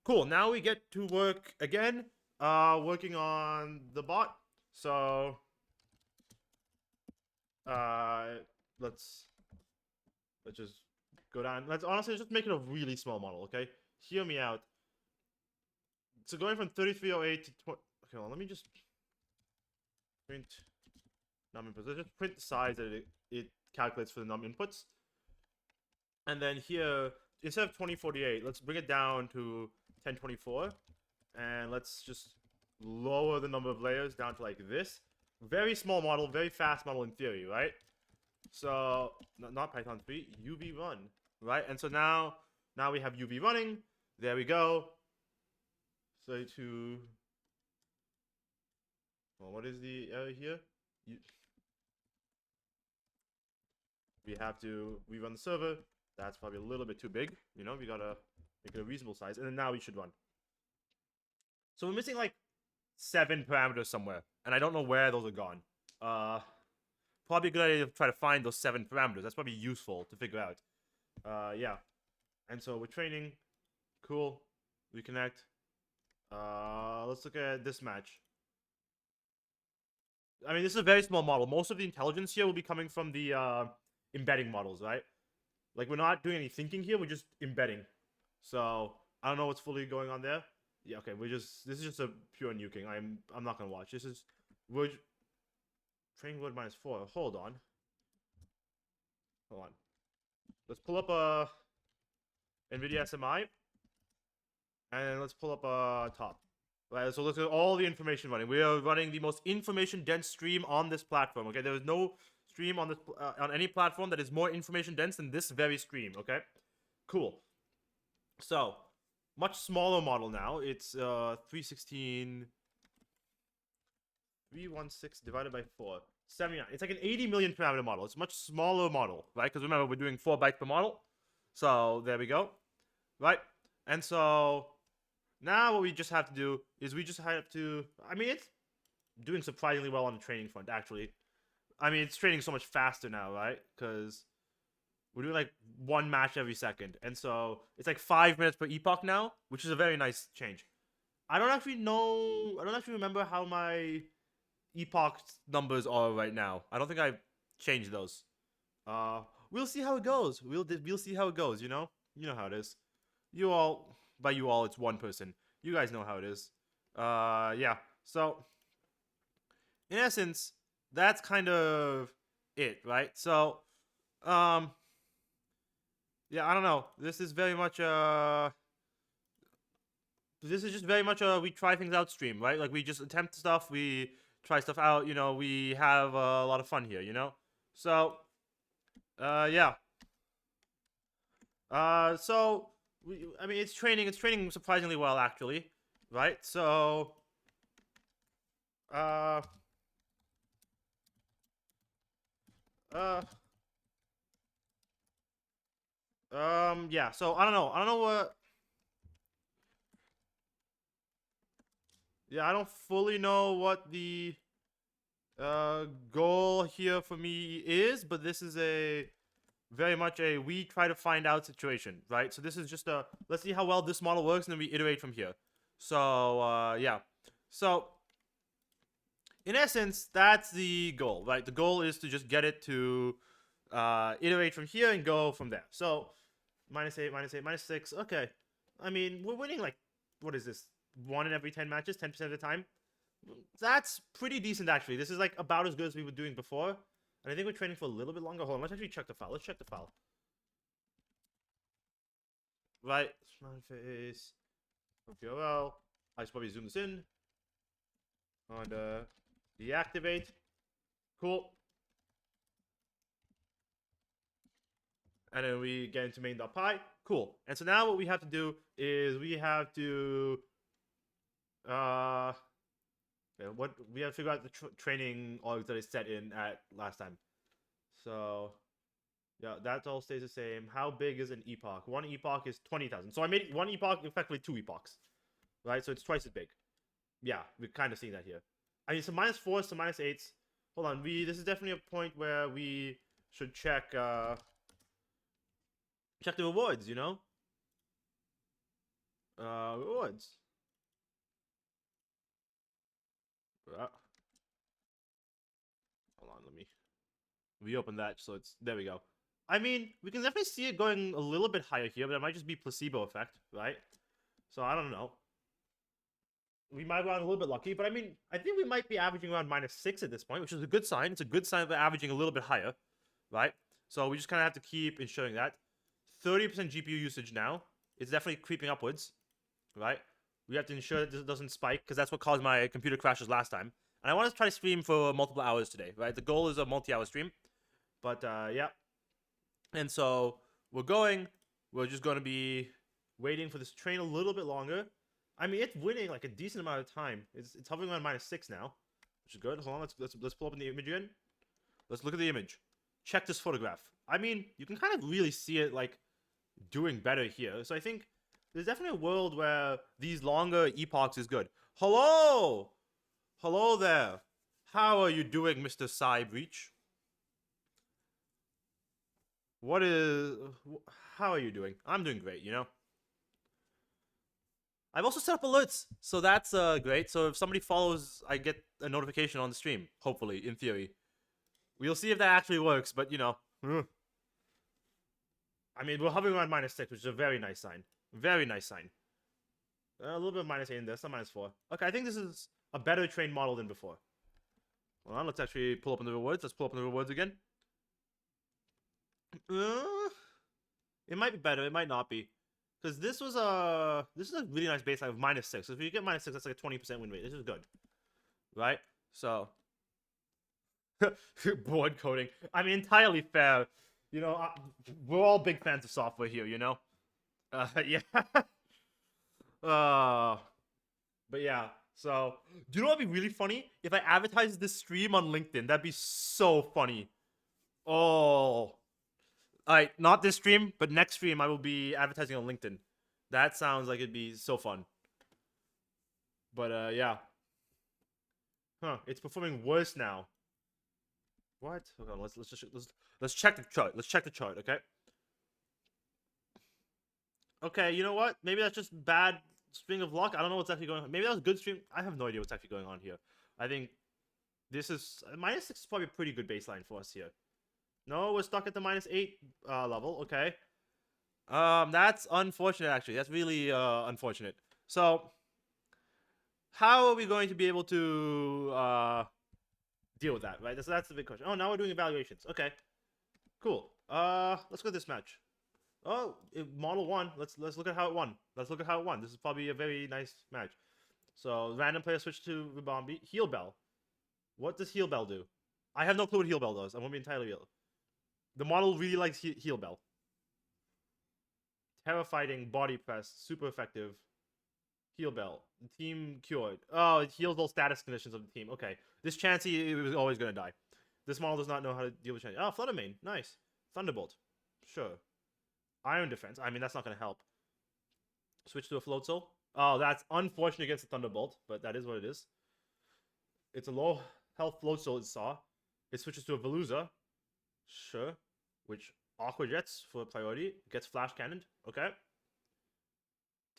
Cool. Now we get to work again. Working on the bot. So, uh, let's just go down. Let's honestly just make it a really small model, okay? Hear me out. So going from 3308 to 20. Okay, well, let me just print num inputs. Let's just print the size that it calculates for the num inputs. And then here, instead of 2048, let's bring it down to 1024. And let's just lower the number of layers down to like this. Very small model, very fast model in theory, right? So, not Python 3, UV run, right? And so now we have UV running. There we go. So well, what is the error here? We have to rerun the server. That's probably a little bit too big. You know, we gotta make it a reasonable size. And then now we should run. So we're missing like 7 parameters somewhere. And I don't know where those are gone. Probably a good idea to try to find those 7 parameters. That's probably useful to figure out. Yeah. And so we're training. Cool. Reconnect. Let's look at this match. I mean, this is a very small model. Most of the intelligence here will be coming from the embedding models, right? Like, we're not doing any thinking here. We're just embedding. So, I don't know what's fully going on there. Yeah, okay. This is just a pure nuking. I'm not gonna watch. We're training load -4. Hold on. Let's pull up NVIDIA SMI. And let's pull up top. Right, so look at all the information running. We are running the most information-dense stream on this platform, okay? There is no stream on this on any platform that is more information-dense than this very stream, okay? Cool. So, much smaller model now. It's 316 divided by 4. 79. It's like an 80 million parameter model. It's a much smaller model, right? Because remember, we're doing 4 bytes per model. So, there we go. Right? And so, now what we just have to do is we just have to... I mean, it's doing surprisingly well on the training front, actually. I mean, it's training so much faster now, right? Because we're doing like 1 match every second. And so it's like 5 minutes per epoch now, which is a very nice change. I don't actually remember how my epoch numbers are right now. I don't think I changed those. We'll see how it goes. We'll see how it goes, you know? You know how it is. You all... By you all, it's one person. You guys know how it is. Yeah. So, in essence, that's kind of it, right? So, yeah, I don't know. This is very much this is just very much we try things out stream, right? Like we just attempt stuff, we try stuff out, you know, we have a lot of fun here, you know? So, yeah. So I mean, it's training surprisingly well, actually, right? So, uh, yeah. So I don't know what. Yeah, I don't fully know what the goal here for me is, but this is a very much a we try to find out situation, right? So this is just a let's see how well this model works, and then we iterate from here. So yeah. So in essence, that's the goal, right? The goal is to just get it to iterate from here and go from there. So -8, -8, -6. Okay. I mean, we're winning like what is this? 1 in every 10 matches, 10% of the time. That's pretty decent, actually. This is like about as good as we were doing before. And I think we're training for a little bit longer. Hold on, let's actually check the file. Let's check the file. Right, smiley face. QRL. I should probably zoom this in. And deactivate. Cool. And then we get into main.py. Cool. And so now what we have to do is we have to what we have to figure out the training orgs that is set in at last time. So yeah, that all stays the same. How big is an epoch? 1 epoch is 20,000. So I made 1 epoch effectively 2 epochs, right? So it's twice as big. Yeah, we're kind of seeing that here. I mean, so -4s to -8s. Hold on, this is definitely a point where we should check check the rewards, you know. rewards. Hold on, let me reopen that so it's there we go. I mean, we can definitely see it going a little bit higher here, but it might just be placebo effect, right? So I don't know. We might run a little bit lucky, but I mean, I think we might be averaging around -6 at this point, which is a good sign. It's a good sign of averaging a little bit higher, right? So we just kind of have to keep ensuring that. 30% GPU usage now. It's definitely creeping upwards, right? We have to ensure that this doesn't spike, because that's what caused my computer crashes last time. And I want to try to stream for multiple hours today, right? The goal is a multi-hour stream. But, yeah. And so, we're just going to be waiting for this train a little bit longer. I mean, it's winning like a decent amount of time. It's hovering around -6 now, which is good. Hold on, let's pull up the image again. Let's look at the image. Check this photograph. I mean, you can kind of really see it like doing better here. So I think there's definitely a world where these longer epochs is good. Hello! Hello there. How are you doing, Mr. Psy Breach? How are you doing? I'm doing great, you know? I've also set up alerts, so that's great. So if somebody follows, I get a notification on the stream, hopefully, in theory. We'll see if that actually works, but you know. I mean, we're hovering around -6, which is a very nice sign. Very nice sign. A little bit of -8 in there, some -4. Okay, I think this is a better train model than before. Hold on, let's actually pull up on the rewards. Let's pull up on the rewards again. It might be better, it might not be. Because this is a really nice baseline of -6. So if you get -6, that's like a 20% win rate. This is good. Right? So. Board coding. I mean, entirely fair. You know, we're all big fans of software here, you know? Yeah. But yeah. So, do you know what'd be really funny? If I advertised this stream on LinkedIn, that'd be so funny. Oh. Alright, not this stream, but next stream I will be advertising on LinkedIn. That sounds like it'd be so fun. But, yeah. Huh, it's performing worse now. What? Hold on, let's check the chart. Let's check the chart, okay? Okay, you know what? Maybe that's just bad string of luck. I don't know what's actually going on. Maybe that was a good stream. I have no idea what's actually going on here. I think this is -6 is probably a pretty good baseline for us here. No, we're stuck at the -8 level. Okay. That's unfortunate, actually. That's really unfortunate. So, how are we going to be able to deal with that, right? That's the big question. Oh, now we're doing evaluations. Okay. Cool. Let's go to this match. Oh, model won. Let's look at how it won. Let's look at how it won. This is probably a very nice match. So, random player switch to Ribombi. Heal Bell. What does Heal Bell do? I have no clue what Heal Bell does. I won't be entirely real. The model really likes Heal Bell. Terrifying body press. Super effective. Heal Bell. The team cured. Oh, it heals all status conditions of the team. Okay. This Chansey was always going to die. This model does not know how to deal with Chansey. Oh, Fluttermane. Nice. Thunderbolt. Sure. Iron Defense. I mean, that's not going to help. Switch to a Float Soul. Oh, that's unfortunate against the Thunderbolt, but that is what it is. It's a low health Float Soul it saw. It switches to a Veluza. Sure. Which Aqua Jets for priority. Gets Flash Cannoned. Okay.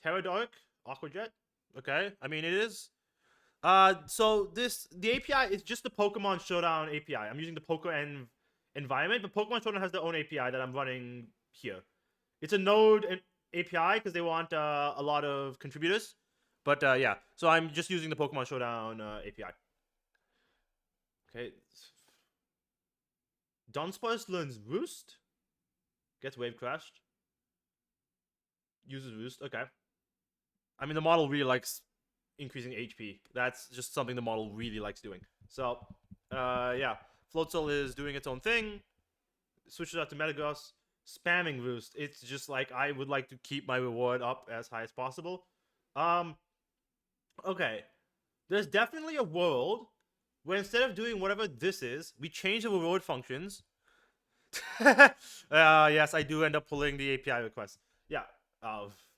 Terra Dark. Aqua Jet. Okay. I mean, it is. So the API is just the Pokemon Showdown API. I'm using the PokeN environment, but Pokemon Showdown has their own API that I'm running here. It's a node API because they want a lot of contributors. But yeah, so I'm just using the Pokemon Showdown API. Okay. Dunsparce learns Roost. Gets Wave Crashed. Uses Roost. Okay. I mean, the model really likes increasing HP. That's just something the model really likes doing. So, yeah. Floatzel is doing its own thing. Switches out to Metagross. Spamming Roost. It's just like, I would like to keep my reward up as high as possible. Okay. There's definitely a world where instead of doing whatever this is, we change the reward functions. Yes, I do end up pulling the API request. Yeah.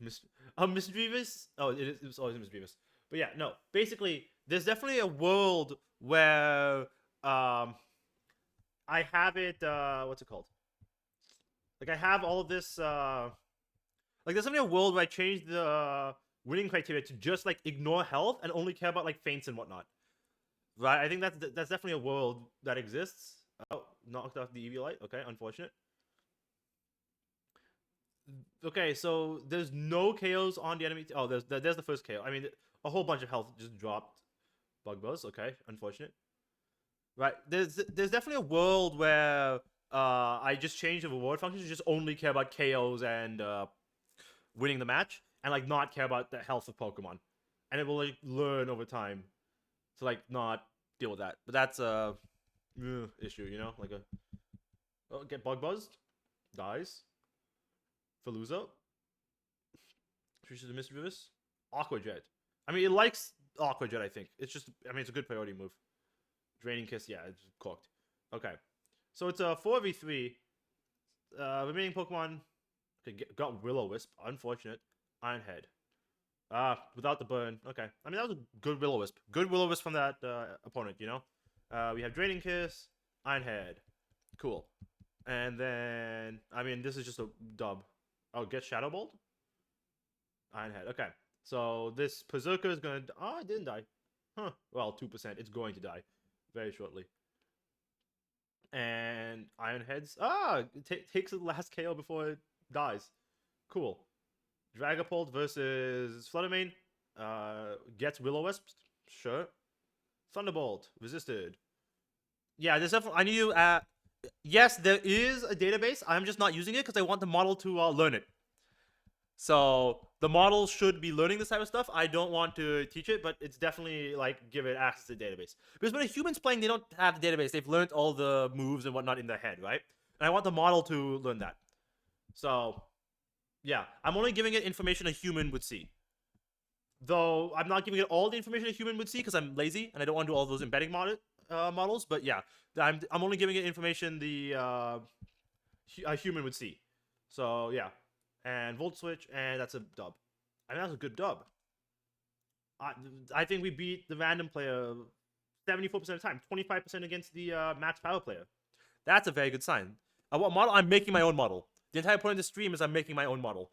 Misdreavus? Oh, it was always Misdreavus. But yeah, no. Basically, there's definitely a world where I have it what's it called? Like I have all of this like there's definitely a world where I change the winning criteria to just like ignore health and only care about like feints and whatnot. Right? I think that's definitely a world that exists. Oh, knocked off the EV light. Okay, unfortunate. Okay, so there's no KOs on the enemy. Oh, there's the first KO. I mean, a whole bunch of health just dropped. Bug buzz. Okay, unfortunate. Right. There's definitely a world where I just change the reward function to just only care about KOs and winning the match, and like not care about the health of Pokemon, and it will like learn over time to like not deal with that. But that's a issue, you know, like a get bug buzzed, dies. Faluza, Treacherous the Mischievous, Aqua Jet. I mean, it likes Aqua Jet. I think it's just. I mean, it's a good priority move. Draining Kiss, yeah, it's cooked. Okay, so it's a 4v3. Remaining Pokemon got Will-O-Wisp. Unfortunate. Ironhead. Without the burn. Okay. I mean, that was a good Will-O-Wisp. Good Will-O-Wisp from that opponent, you know? We have Draining Kiss, Ironhead. Cool. And then, I mean, this is just a dub. Oh, get Shadow Bolt? Ironhead. Okay. So this Berserker is going to... Oh, it didn't die. Huh. Well, 2%. It's going to die very shortly. And Ironheads. It takes the last KO before it dies. Cool. Dragapult versus Fluttermane. Gets Will-O-Wisp. Sure. Thunderbolt. Resisted. Yeah, there's definitely... I need to... yes, there is a database. I'm just not using it because I want the model to learn it. So the model should be learning this type of stuff. I don't want to teach it, but it's definitely like give it access to the database. Because when a human's playing, they don't have the database. They've learned all the moves and whatnot in their head, right? And I want the model to learn that. So yeah, I'm only giving it information a human would see. Though I'm not giving it all the information a human would see because I'm lazy and I don't want to do all those embedding models. But yeah, I'm only giving it information a human would see. So yeah. And Volt Switch, and that's a dub. I mean, that's a good dub. I think we beat the random player 74% of the time, 25% against the max power player. That's a very good sign. What model? I'm making my own model. The entire point of the stream is I'm making my own model.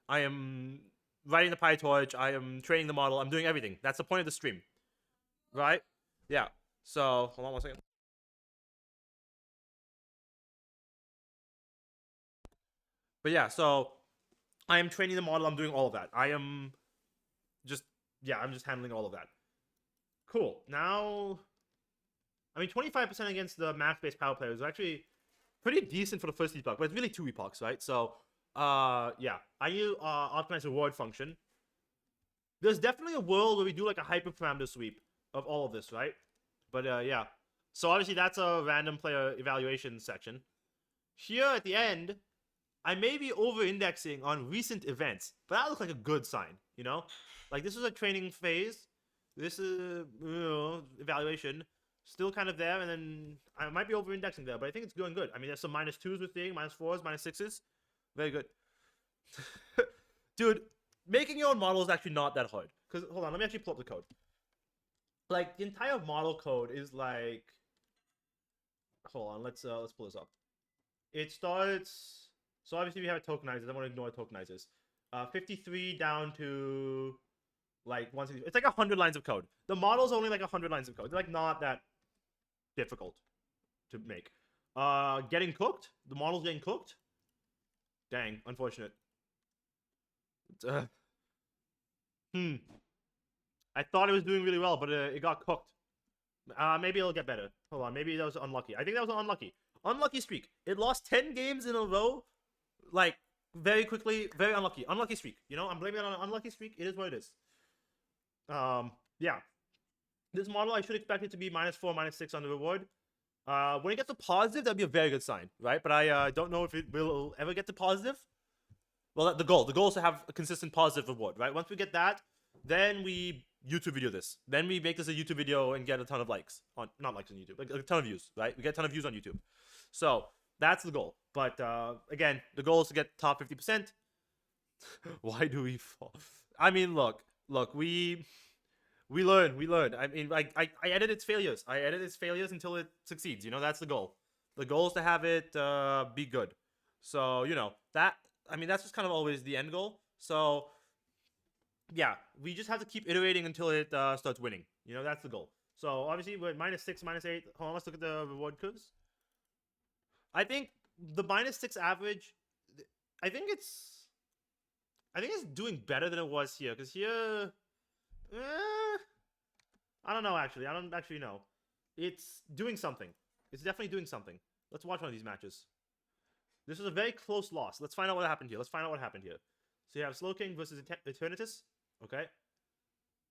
I am writing the PyTorch. I am training the model. I'm doing everything. That's the point of the stream. Right? Yeah. So, hold on 1 second. But yeah, so I am training the model. I'm doing all of that. I'm just handling all of that. Cool. Now, I mean, 25% against the max-based power players is actually pretty decent for the first epoch, but it's really 2 epochs, right? So, yeah. I need to optimize the reward function. There's definitely a world where we do like a hyperparameter sweep of all of this, right? But, yeah. So, obviously, that's a random player evaluation section. Here at the end, I may be over-indexing on recent events, but that looks like a good sign, you know? Like, this is a training phase. This is, evaluation. Still kind of there, and then I might be over-indexing there, but I think it's going good. I mean, there's some -2s we're seeing, -4s, -6s. Very good. Dude, making your own model is actually not that hard. Because, hold on, let me actually pull up the code. Like, the entire model code is like... Hold on, let's pull this up. It starts... So obviously we have tokenizers. I want to ignore tokenizers. 53 down to like 160. It's like 100 lines of code. The model's only like 100 lines of code. They're like not that difficult to make. Getting cooked. The model's getting cooked. Dang, unfortunate. I thought it was doing really well, but it got cooked. Maybe it'll get better. Hold on, maybe that was unlucky. I think that was unlucky. Unlucky streak. It lost 10 games in a row. Like, very quickly, very unlucky. Unlucky streak. You know, I'm blaming it on an unlucky streak. It is what it is. Yeah. This model, I should expect it to be -4, -6 on the reward. When it gets to positive, that'd be a very good sign, right? But I don't know if it will ever get to positive. Well, the goal is to have a consistent positive reward, right? Once we get that, then we YouTube video this. Then we make this a YouTube video and get a ton of likes. Not likes on YouTube, like a ton of views, right? We get a ton of views on YouTube. So that's the goal. But again, the goal is to get top 50%. Why do we fall? I mean, look, we learn. I mean, I edit its failures. I edit its failures until it succeeds. You know, that's the goal. The goal is to have it be good. So, you know, that, I mean, that's just kind of always the end goal. So, yeah, we just have to keep iterating until it starts winning. You know, that's the goal. So obviously we're at -6, -8. Hold on, let's look at the reward curves. I think the -6 average, I think it's doing better than it was here, because here, I don't know actually. I don't actually know. It's doing something. It's definitely doing something. Let's watch one of these matches. This was a very close loss. Let's find out what happened here. So you have Slow King versus Eternatus. Okay.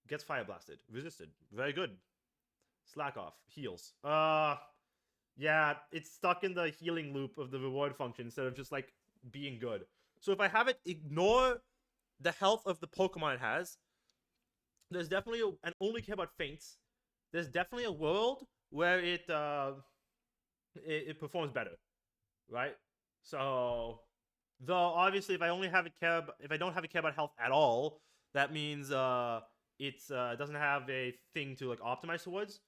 Gets Fire Blasted. Resisted. Very good. Slack off. Heals. Yeah, it's stuck in the healing loop of the reward function instead of just like being good. So if I have it ignore the health of the Pokemon it has, there's definitely and only care about feints. There's definitely a world where it performs better, right? So, though obviously if I don't have it care about health at all, that means it doesn't have a thing to like optimize towards.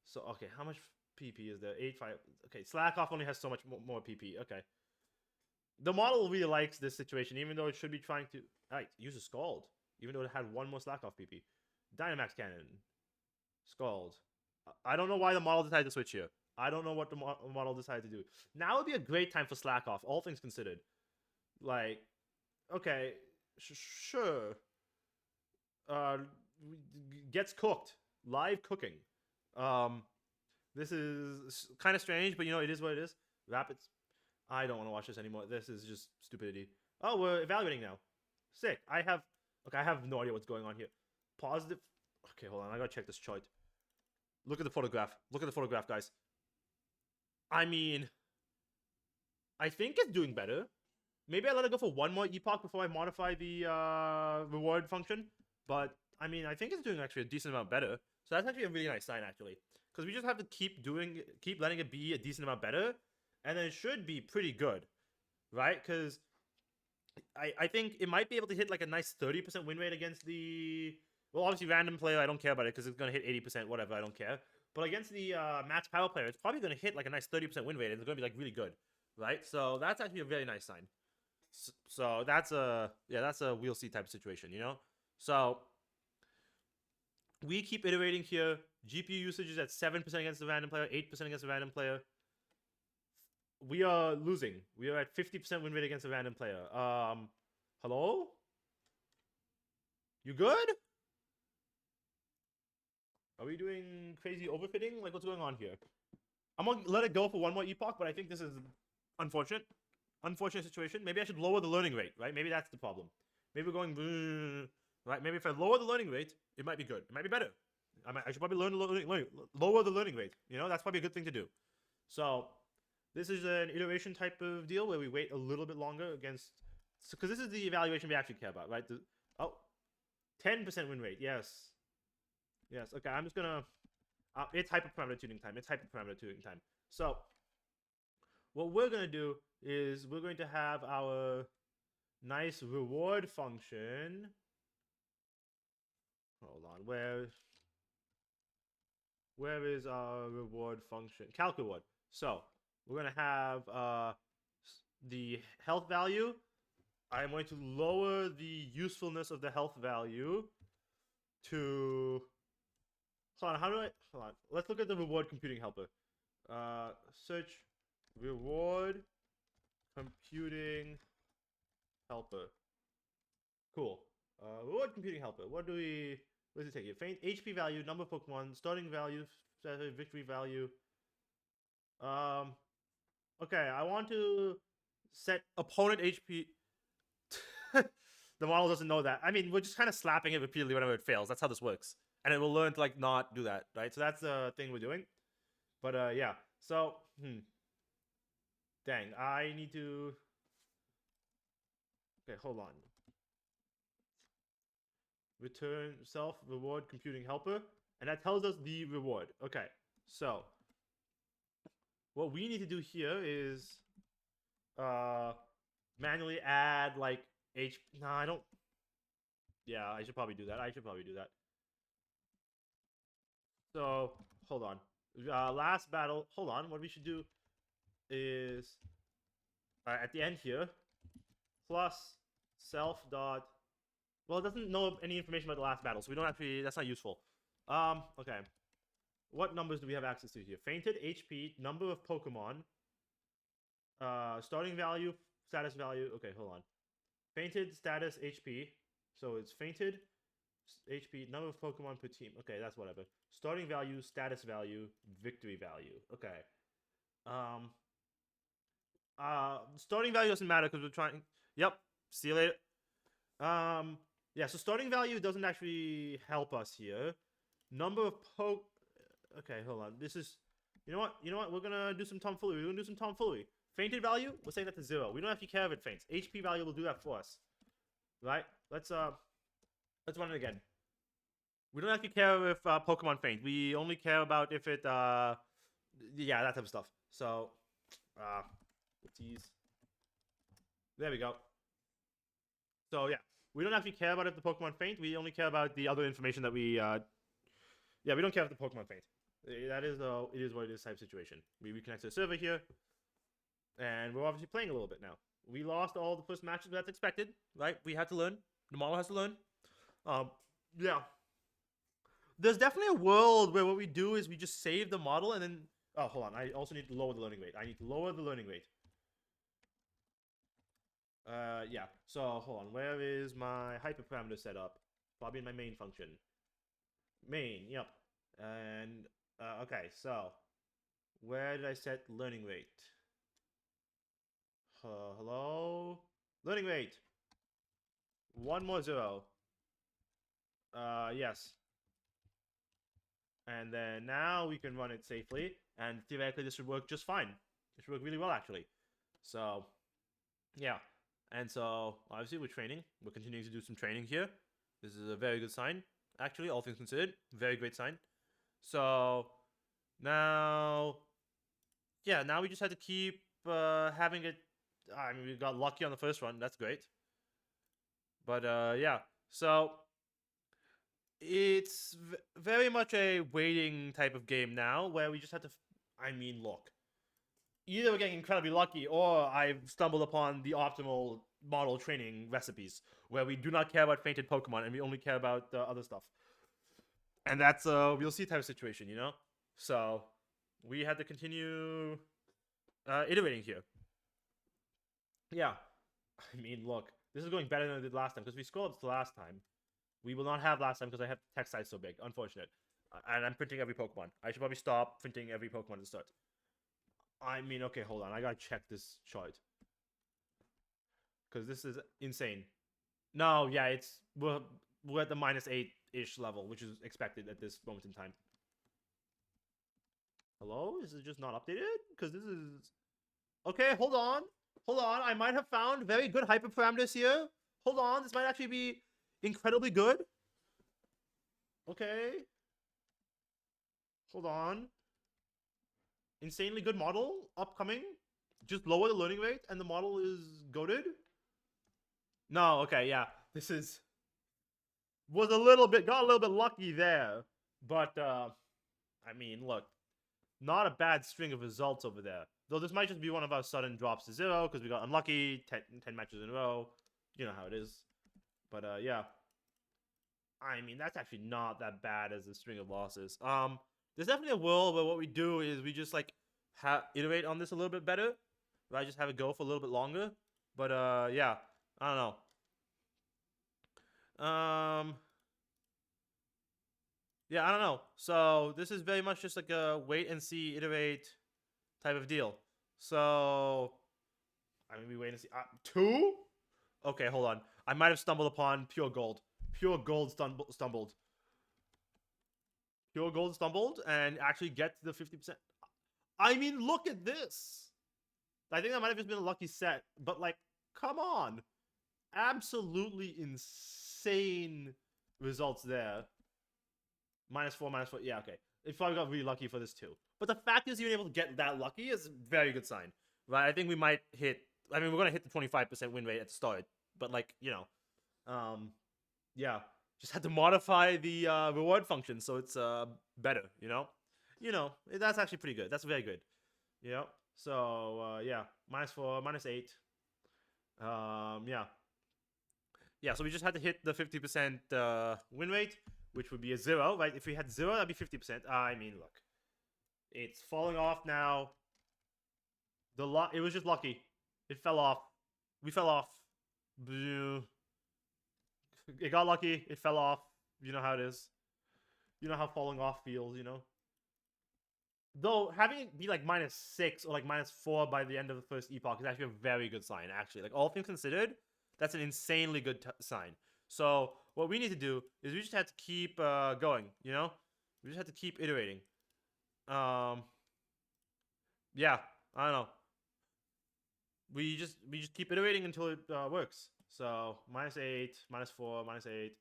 So okay, how much PP is there? 8-5. Okay, Slack off only has so much more PP. Okay. The model really likes this situation, even though it should be trying to use a Scald, even though it had one more Slack off PP. Dynamax Cannon. Scald. I don't know why the model decided to switch here. I don't know what the model decided to do. Now would be a great time for Slack off, all things considered. Like, okay, sure. Gets cooked. Live cooking. This is kind of strange, but you know, it is what it is. Rapids. I don't want to watch this anymore. This is just stupidity. Oh, we're evaluating now. Sick. I have no idea what's going on here. Positive. Okay, hold on. I gotta check this chart. Look at the photograph. Look at the photograph, guys. I mean, I think it's doing better. Maybe I let it go for one more epoch before I modify the reward function. But, I mean, I think it's doing actually a decent amount better. So that's actually a really nice sign, actually. Because we just have to keep letting it be a decent amount better. And then it should be pretty good. Right? Because I think it might be able to hit like a nice 30% win rate against the... Well, obviously, random player, I don't care about it because it's going to hit 80%, whatever, I don't care. But against the max power player, it's probably going to hit like a nice 30% win rate, and it's going to be like really good, right? So that's actually a very nice sign. So that's a we'll see type of situation, you know? So we keep iterating here. GPU usage is at 7% against the random player, 8% against the random player. We are losing. We are at 50% win rate against the random player. Hello? You good? Are we doing crazy overfitting? Like, what's going on here? I'm gonna let it go for one more epoch, but I think this is unfortunate. Unfortunate situation. Maybe I should lower the learning rate, right? Maybe that's the problem. Maybe we're going... Right? Maybe if I lower the learning rate, it might be good. It might be better. I should probably lower the learning rate. You know, that's probably a good thing to do. So, this is an iteration type of deal where we wait a little bit longer against... Because this is the evaluation we actually care about, right? 10% win rate. Yes. Yes, okay, I'm just gonna... it's hyperparameter tuning time. So, what we're gonna do is we're going to have our nice reward function. Hold on, where is our reward function? Calc reward. So, we're gonna have the health value. I'm going to lower the usefulness of the health value to... Hold on, hold on. Let's look at the reward computing helper. Search reward computing helper. Cool. Reward computing helper. What does it take you? Faint HP value, number of Pokemon, starting value, victory value. Okay, I want to set opponent HP. The model doesn't know that. I mean, we're just kind of slapping it repeatedly whenever it fails. That's how this works. And it will learn to, like, not do that, right? So that's the thing we're doing. But, yeah. So, Dang, I need to... Okay, hold on. Return self-reward computing helper. And that tells us the reward. Okay, so... What we need to do here is... manually add, like, No, I don't... Yeah, I should probably do that. So, hold on. Last battle. Hold on. What we should do is at the end here, plus self dot. Well, it doesn't know any information about the last battle, so we don't actually. That's not useful. Okay. What numbers do we have access to here? Fainted, HP, number of Pokemon, starting value, status value. Okay, hold on. Fainted, status, HP. So it's fainted, HP, number of Pokemon per team. Okay, that's whatever. Starting value, status value, victory value. Okay. Starting value doesn't matter because we're trying. Yep. See you later. Yeah. So starting value doesn't actually help us here. Number of Okay, hold on. This is. You know what? You know what? We're gonna do some tomfoolery. We're gonna do some tomfoolery. Fainted value, we'll say that to 0. We don't actually care if it faints. HP value will do that for us. Right? Let's run it again. We don't actually care if Pokemon faint. We only care about if it yeah, that type of stuff. So there we go. So yeah, we don't actually care about if the Pokemon faint. We only care about the other information that we yeah, we don't care if the Pokemon faint. That is it is what it is type situation. We reconnect to the server here. And we're obviously playing a little bit now. We lost all the first matches, but that's expected, right? We had to learn. The model has to learn. Yeah. There's definitely a world where what we do is we just save the model and then... Oh, hold on. I also need to lower the learning rate. I need to lower the learning rate. Yeah. So, hold on. Where is my hyperparameter set up? Probably in my main function. Main, yep. And, okay, so... Where did I set learning rate? Hello? Learning rate. 1 more 0. Yes. And then now we can run it safely. And theoretically this should work just fine. It should work really well, actually. So, yeah. And so, obviously we're training. We're continuing to do some training here. This is a very good sign, actually, all things considered. Very great sign. So, now... Yeah, now we just have to keep having it... I mean, we got lucky on the first run. That's great. But, yeah. So, it's very much a waiting type of game now, where we just have to... I mean, look. Either we're getting incredibly lucky, or I've stumbled upon the optimal model training recipes, where we do not care about fainted Pokemon, and we only care about other stuff. And that's a we'll see type of situation, you know? So, we had to continue iterating here. Yeah. I mean, look. This is going better than I did last time, because we scrolled up to last time. We will not have last time, because I have text size so big. Unfortunate. And I'm printing every Pokemon. I should probably stop printing every Pokemon at the start. I mean, okay, hold on. I gotta check this chart. Because this is insane. No, yeah, it's... We're at the -8-ish level, which is expected at this moment in time. Hello? Is it just not updated? Because this is... Okay, hold on. Hold on. I might have found very good hyperparameters here. Hold on. This might actually be incredibly good. Okay. Hold on. Insanely good model. Upcoming. Just lower the learning rate and the model is goated. No, okay, yeah. This is... Got a little bit lucky there. But, I mean, look. Not a bad string of results over there. Though this might just be one of our sudden drops to 0 because we got unlucky 10 matches in a row. You know how it is. But, yeah. I mean, that's actually not that bad as a string of losses. There's definitely a world where what we do is we just, like, iterate on this a little bit better. Right? Just have it go for a little bit longer. But, yeah. I don't know. Yeah, I don't know. So, this is very much just like a wait and see, iterate type of deal. So, I mean, we wait and see. 2? Okay, hold on. I might have stumbled upon pure gold. Pure gold stumbled. Pure gold stumbled and actually get to the 50%. I mean, look at this. I think that might have just been a lucky set. But, like, come on. Absolutely insane results there. -4, -4. Yeah, okay. It probably got really lucky for this too. But the fact is you're able to get that lucky is a very good sign. Right? I think we might hit... I mean, we're going to hit the 25% win rate at the start. But, like, you know. Yeah. Just had to modify the reward function so it's better, you know? You know, that's actually pretty good. That's very good. You know? So, yeah. -4, -8. Yeah. yeah, so we just had to hit the 50% win rate, which would be a 0, right? If we had 0, that'd be 50%. I mean, look, it's falling off now. It was just lucky. It fell off. We fell off. It got lucky. It fell off. You know how it is. You know how falling off feels, you know? Though, having it be like -6 or like -4 by the end of the first epoch is actually a very good sign, actually. Like, all things considered, that's an insanely good sign. So, what we need to do is we just have to keep going, you know? We just have to keep iterating. Yeah, I don't know. We just keep iterating until it works. So, -8, -4, -8.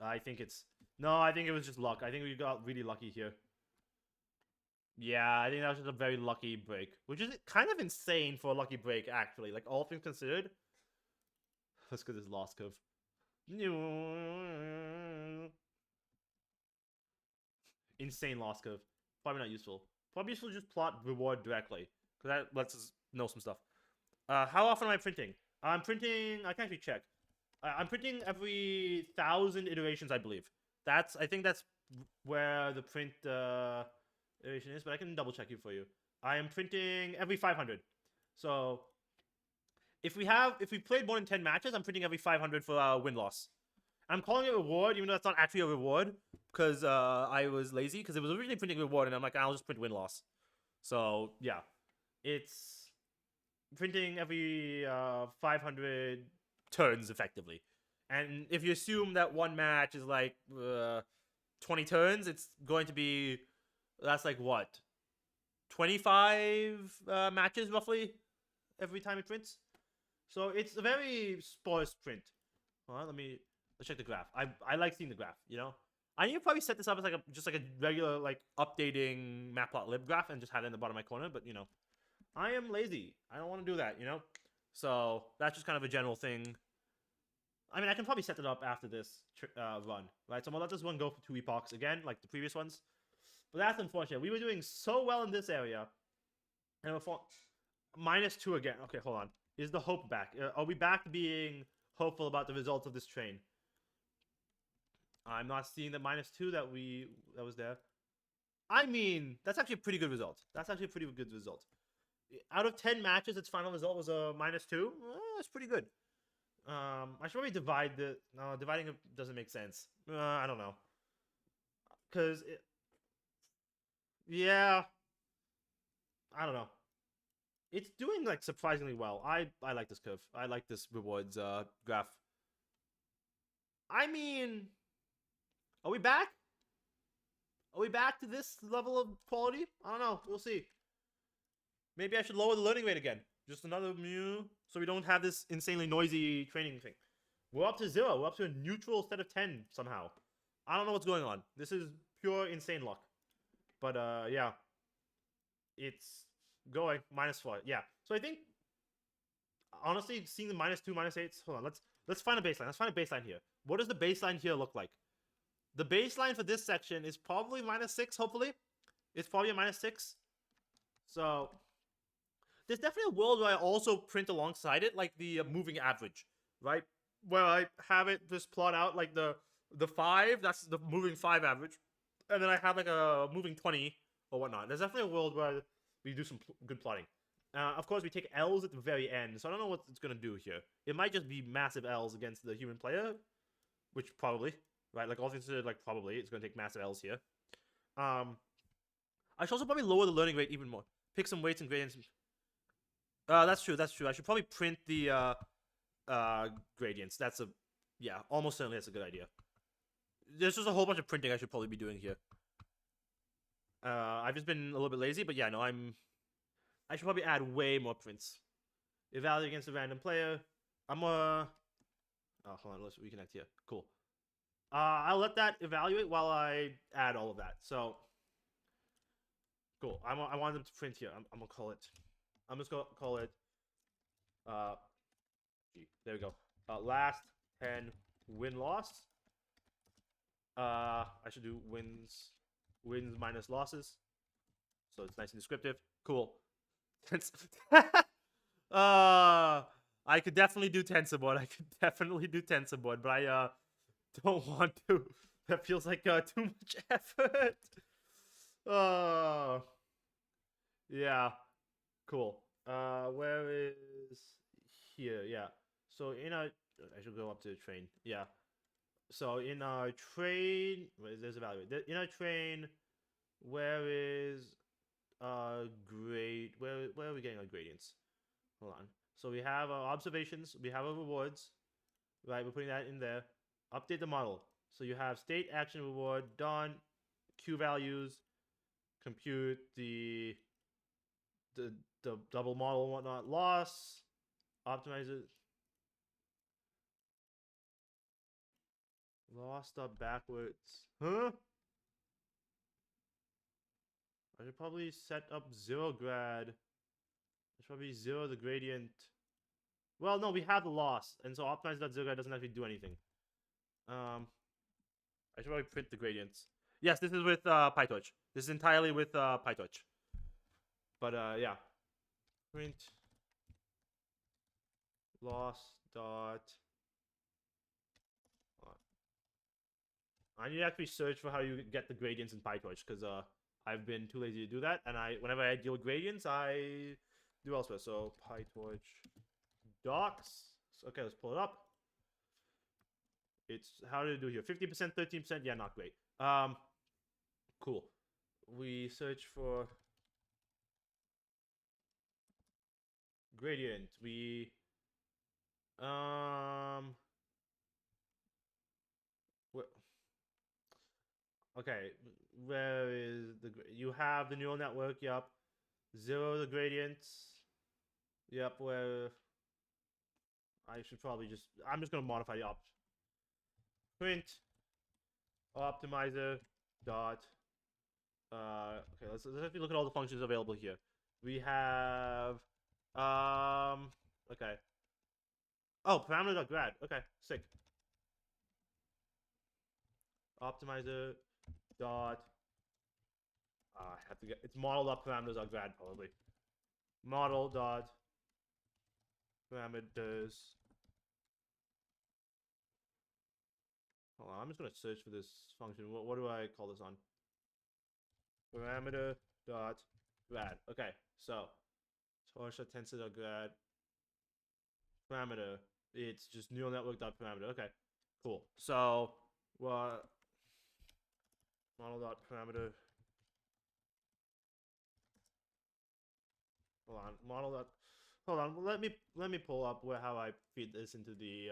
I think it's... No, I think it was just luck. I think we got really lucky here. Yeah, I think that was just a very lucky break. Which is kind of insane for a lucky break, actually. Like, all things considered. Let's get this loss curve. Insane loss curve. Probably not useful. Probably useful to just plot reward directly. Because that lets us know some stuff. How often am I printing? I'm printing... I can actually check. I'm printing every 1,000 iterations, I believe. I think that's where the print iteration is, but I can double check it for you. I am printing every 500. So if we played more than 10 matches, I'm printing every 500 for win-loss. I'm calling it reward, even though that's not actually a reward, because I was lazy, because it was originally printing reward, and I'm like, I'll just print win-loss. So yeah, it's printing every 500 turns effectively. And if you assume that one match is like 20 turns, it's going to be... That's like what? 25 matches roughly every time it prints. So it's a very sparse print. Hold on, let's check the graph. I like seeing the graph, you know? I need to probably set this up as like just like a regular like updating matplotlib graph and just have it in the bottom of my corner, but you know, I am lazy. I don't want to do that, you know? So that's just kind of a general thing. I mean, I can probably set it up after this run, right? So I'm gonna let this one go for 2 epochs again, like the previous ones. But that's unfortunate. We were doing so well in this area. And we're -2 again. Okay, hold on. Is the hope back? Are we back to being hopeful about the results of this train? I'm not seeing the -2 that was there. I mean, that's actually a pretty good result. That's actually a pretty good result. Out of 10 matches, its final result was a -2. That's pretty good. I should probably divide the... No, dividing it doesn't make sense. I don't know. Because... Yeah. I don't know. It's doing, like, surprisingly well. I like this curve. I like this rewards graph. I mean... Are we back? Are we back to this level of quality? I don't know. We'll see. Maybe I should lower the learning rate again. Just another mu, so we don't have this insanely noisy training thing. We're up to 0. We're up to a neutral instead of 10 somehow. I don't know what's going on. This is pure insane luck. But, yeah. It's going. -4. Yeah. So I think, honestly, seeing the -2, -8... Hold on. Let's find a baseline. Let's find a baseline here. What does the baseline here look like? The baseline for this section is probably -6, hopefully. It's probably a -6. So... There's definitely a world where I also print alongside it, like the moving average, right? Where I have it just plot out like the 5, that's the moving 5 average. And then I have like a moving 20 or whatnot. There's definitely a world where we do some good plotting. Of course, we take L's at the very end, so I don't know what it's going to do here. It might just be massive L's against the human player, which probably, right? Like all things considered, like probably, it's going to take massive L's here. I should also probably lower the learning rate even more. Pick some weights and gradients. That's true. I should probably print the gradients. Yeah, almost certainly that's a good idea. There's just a whole bunch of printing I should probably be doing here. I've just been a little bit lazy, but yeah, no, I should probably add way more prints. Evaluate against a random player. Oh, hold on, let's reconnect here. Cool. I'll let that evaluate while I add all of that. So, cool. I want them to print here. I'm gonna call it. I'm just gonna call it. There we go. Last 10 win-loss. I should do wins minus losses, so it's nice and descriptive. Cool. I could definitely do tensor board. I could definitely do tensor board, but I don't want to. That feels like too much effort. Uh, yeah, cool. Where is here? Yeah. So in our, I should go up to the train. Yeah. So in our train, there's a value. In our train, where is grade? Where are we getting our gradients? Hold on. So we have our observations. We have our rewards. Right, we're putting that in there. Update the model. So you have state, action, reward, done, Q values, compute the double model and whatnot, loss, optimize it. Lost up backwards. Huh? I should probably set up 0 grad. I should probably 0 the gradient. Well, no, we have the loss, and so optimize.0 grad doesn't actually do anything. I should probably print the gradients. Yes, this is with PyTorch. This is entirely with PyTorch. But yeah. Print loss dot. I need to actually search for how you get the gradients in PyTorch because I've been too lazy to do that, and whenever I deal with gradients, I do elsewhere. So PyTorch docs. Okay, let's pull it up. It's how did it do here? 50%, 13%. Yeah, not great. Cool. We search for gradient. We okay, where is you have the neural network? Yep. 0 the gradients. Yep. Where I should probably I'm just gonna modify the print optimizer dot. Okay, let's actually look at all the functions available here. We have okay. Oh, parameter.grad. Okay, sick. Optimizer dot. I have to get it's model.parameters.grad probably. Model dot parameters. Hold on, I'm just gonna search for this function. What do I call this on? Parameter dot grad. Okay, so Torsha tensor dot grad parameter. It's just neural network dot parameter. Okay, cool. So what? Model dot parameter. Hold on. Model dot. Hold on. Let me pull up how I feed this into the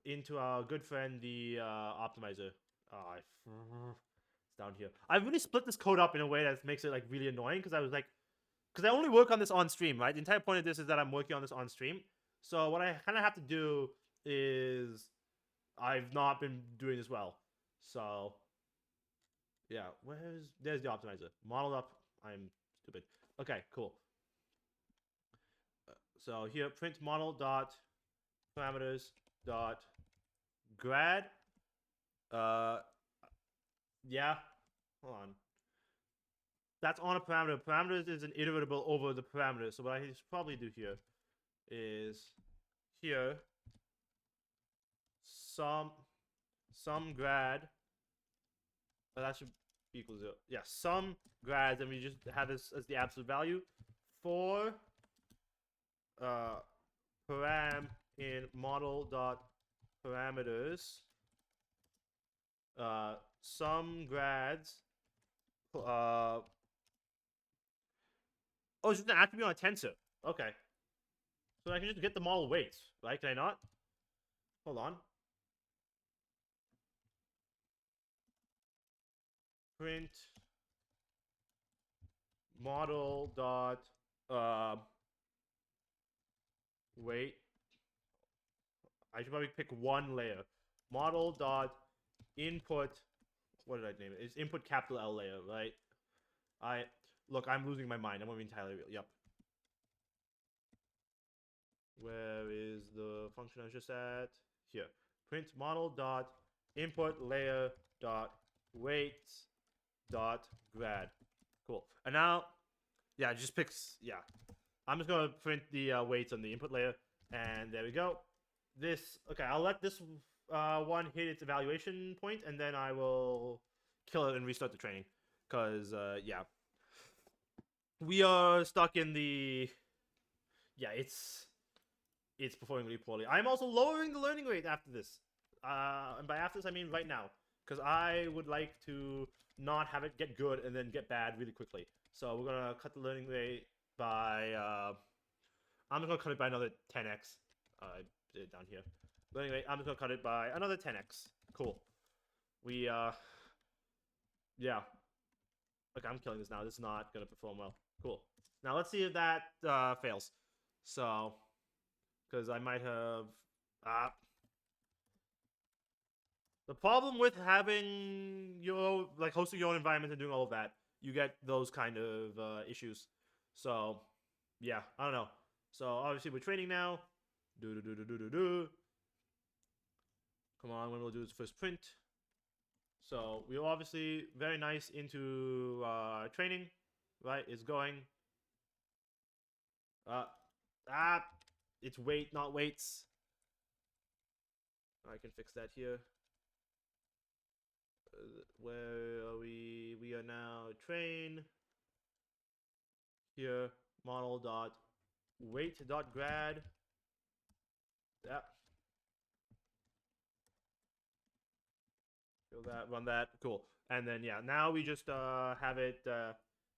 into our good friend the optimizer. Oh, it's down here. I really split this code up in a way that makes it like really annoying because I was like, because I only work on this on stream, right? The entire point of this is that I'm working on this on stream. So what I kind of have to do is I've not been doing this well. So yeah, there's the optimizer. Model up. I'm stupid. Okay, cool. So here, print model dot parameters dot grad. Yeah. Hold on. That's on a parameter. Parameters is an iterable over the parameter. So what I should probably do here is here some grad. But that should be equal to 0. Yeah, some grads, and we just have this as the absolute value for param in model dot parameters. Some grads. Oh, it's just an attribute on a tensor. Okay. So I can just get the model weights, right? Can I not? Hold on. Print model dot weight. I should probably pick one layer. Model dot input. What did I name it? It's input capital L layer, right? Look, I'm losing my mind. I'm gonna be entirely real. Yep. Where is the function I was just at? Here. Print model dot input layer dot weights dot grad. Cool. And now, yeah, it just picks. Yeah. I'm just gonna print the weights on the input layer, and there we go. Okay, I'll let this one hit its evaluation point, and then I will kill it and restart the training. Cause yeah, we are stuck in the it's performing really poorly. I'm also lowering the learning rate after this. And by after this I mean right now, because I would like to not have it get good and then get bad really quickly. So we're gonna cut the learning rate by I'm just gonna cut it by another 10x. I did it down here. But anyway, I'm just gonna cut it by another 10x. Cool. We yeah. Okay, I'm killing this now. This is not gonna perform well. Cool. Now let's see if that fails. So, because I might have the problem with having your hosting your own environment and doing all of that, you get those kind of issues. So, yeah, I don't know. So obviously we're training now. Come on, when we'll do this first print. So we're obviously very nice into training, right? It's going. It's weight, not weights. I can fix that here. Where are we? We are now train. Here, model dot weight dot grad. Yeah. Fill that, run that, cool. And then yeah, now we just have it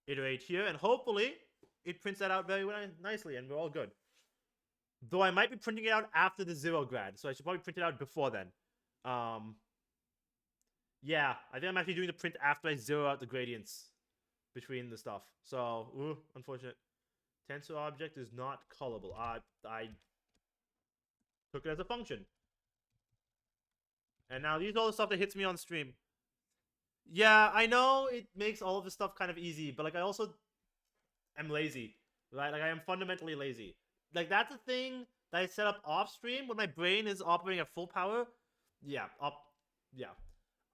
iterate here, and hopefully it prints that out very nicely, and we're all good. Though I might be printing it out after the 0 grad, so I should probably print it out before then. Yeah, I think I'm actually doing the print after I zero out the gradients between the stuff. So, unfortunate. Tensor object is not callable. I took it as a function. And now these are all the stuff that hits me on stream. Yeah, I know it makes all of this stuff kind of easy, but like I also am lazy, right? Like I am fundamentally lazy. Like that's a thing that I set up off stream when my brain is operating at full power. Yeah, yeah.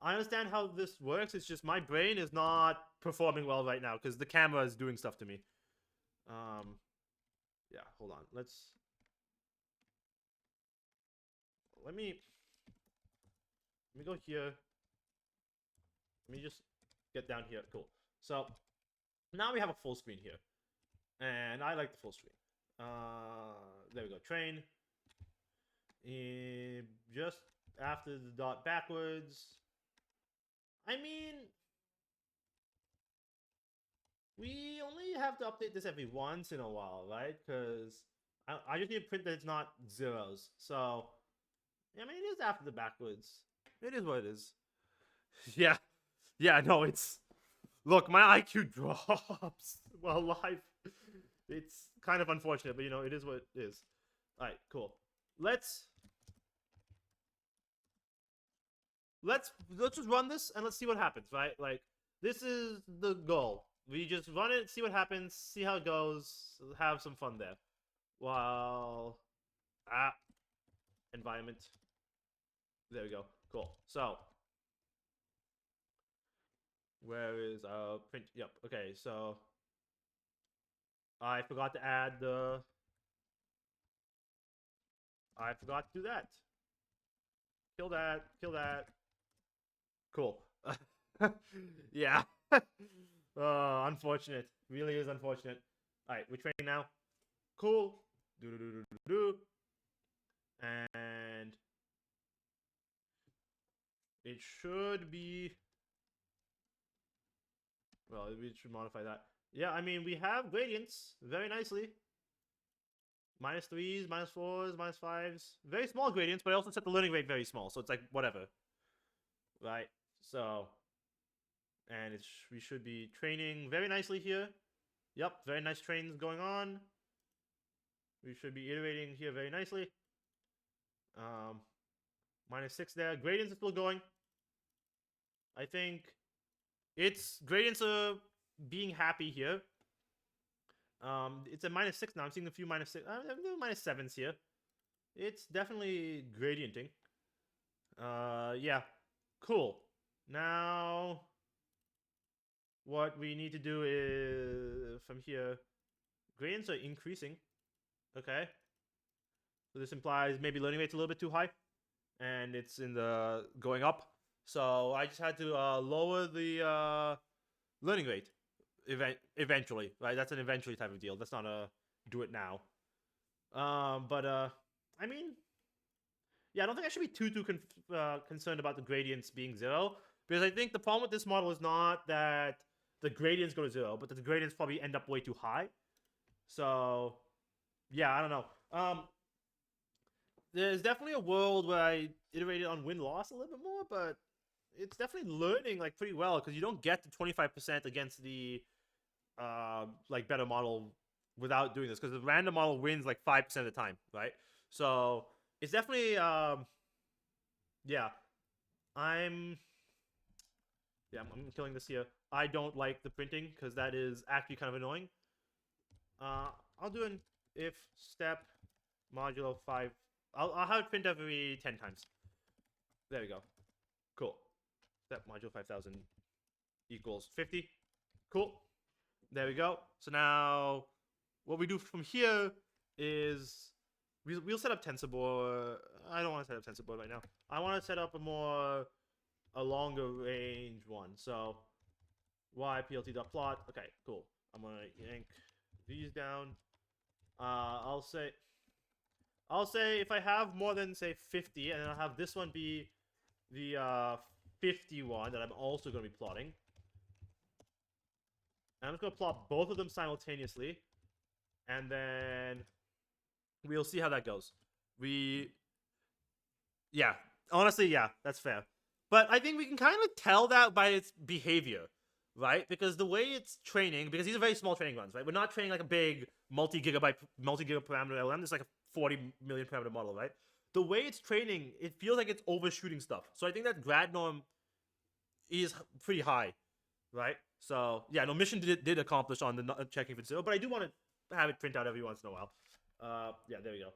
I understand how this works. It's just my brain is not performing well right now because the camera is doing stuff to me. Yeah, hold on. Let me go here. Let me just get down here. Cool. So now we have a full screen here, and I like the full screen. There we go. Train. Just after the dot backwards. I mean, we only have to update this every once in a while, right? Because I just need to print that it's not zeros. So, I mean, it is after the backwards. It is what it is. Yeah. Yeah, no, it's... Look, my IQ drops while live. It's kind of unfortunate, but, you know, it is what it is. Alright, cool. Let's just run this and let's see what happens, right? Like, this is the goal. We just run it, see what happens, see how it goes, have some fun there. While... environment. There we go. Cool. So... Where is print? Yep. Okay, so... I forgot to add the... I forgot to do that. Kill that. Kill that. Cool. Yeah. Unfortunate. Really is unfortunate. Alright, we're training now. Cool. Do. And... It should be... Well, we should modify that. Yeah, I mean, we have gradients very nicely. -3s, -4s, -5s. Very small gradients, but I also set the learning rate very small, so it's like, whatever. Right? So... And we should be training very nicely here. Yep, very nice trains going on. We should be iterating here very nicely. -6 there. Gradients are still going. I think gradients are being happy here. It's a -6 now. I'm seeing a few -6. -7s here. It's definitely gradienting. Yeah. Cool. Now... What we need to do is, from here, Gradients are increasing. Okay. So this implies maybe learning rate's a little bit too high. And it's in the going up. So I just had to lower the learning rate eventually, right? That's an eventually type of deal. That's not a do it now. I mean, yeah, I don't think I should be too concerned about the gradients being 0, because I think the problem with this model is not that the gradients go to 0, but that the gradients probably end up way too high. So yeah, I don't know. There's definitely a world where I iterated on win-loss a little bit more, but it's definitely learning like pretty well, because you don't get to 25% against the like better model without doing this, because the random model wins like 5% of the time, right? So it's definitely yeah. I'm killing this here. I don't like the printing because that is actually kind of annoying. I'll do an if step modulo 5. I'll have it print every 10 times. There we go. Cool. Step modulo 5000 equals 50. Cool. There we go. So now what we do from here is we'll set up tensor board. I don't want to set up tensor board right now. I want to set up a longer range one. So yplt.plot. Okay, cool. I'm gonna yank these down. I'll say if I have more than say 50, and then I'll have this one be the 51 that I'm also gonna be plotting. And I'm just gonna plot both of them simultaneously, and then we'll see how that goes. Yeah, honestly, yeah, that's fair. But I think we can kind of tell that by its behavior, right? Because the way it's training, because these are very small training runs, right? We're not training like a big multi-giga parameter LM. This is like a 40 million parameter model, right? The way it's training, it feels like it's overshooting stuff. So I think that grad norm is pretty high, right? So yeah, no, mission did accomplish on the checking for 0, but I do want to have it print out every once in a while. Yeah, there we go.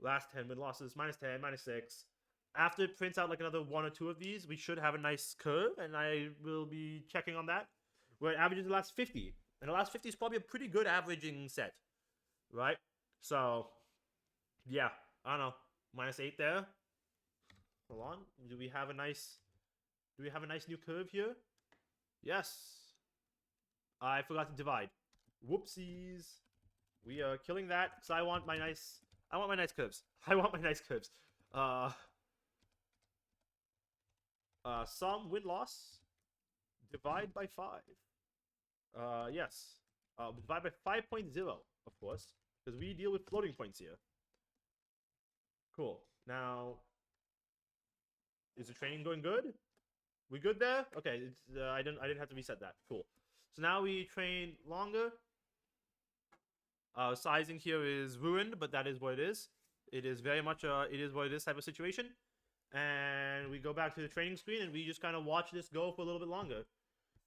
Last 10 win losses, -10, -6. After it prints out like another 1 or 2 of these, we should have a nice curve, and I will be checking on that. Where it averages the last 50. And the last 50 is probably a pretty good averaging set, right? So, yeah, I don't know. -8 there. Hold on. Do we have a nice new curve here? Yes. I forgot to divide. Whoopsies. We are killing that because I want my nice curves. I want my nice curves. Sum win-loss. Divide by 5. Yes. Divide by 5.0, of course. Because we deal with floating points here. Cool. Now, is the training going good? We good there? Okay, I didn't have to reset that. Cool. So now we train longer. Sizing here is ruined, but that is what it is. It is very much it is what it is type of situation. And we go back to the training screen, and we just kind of watch this go for a little bit longer.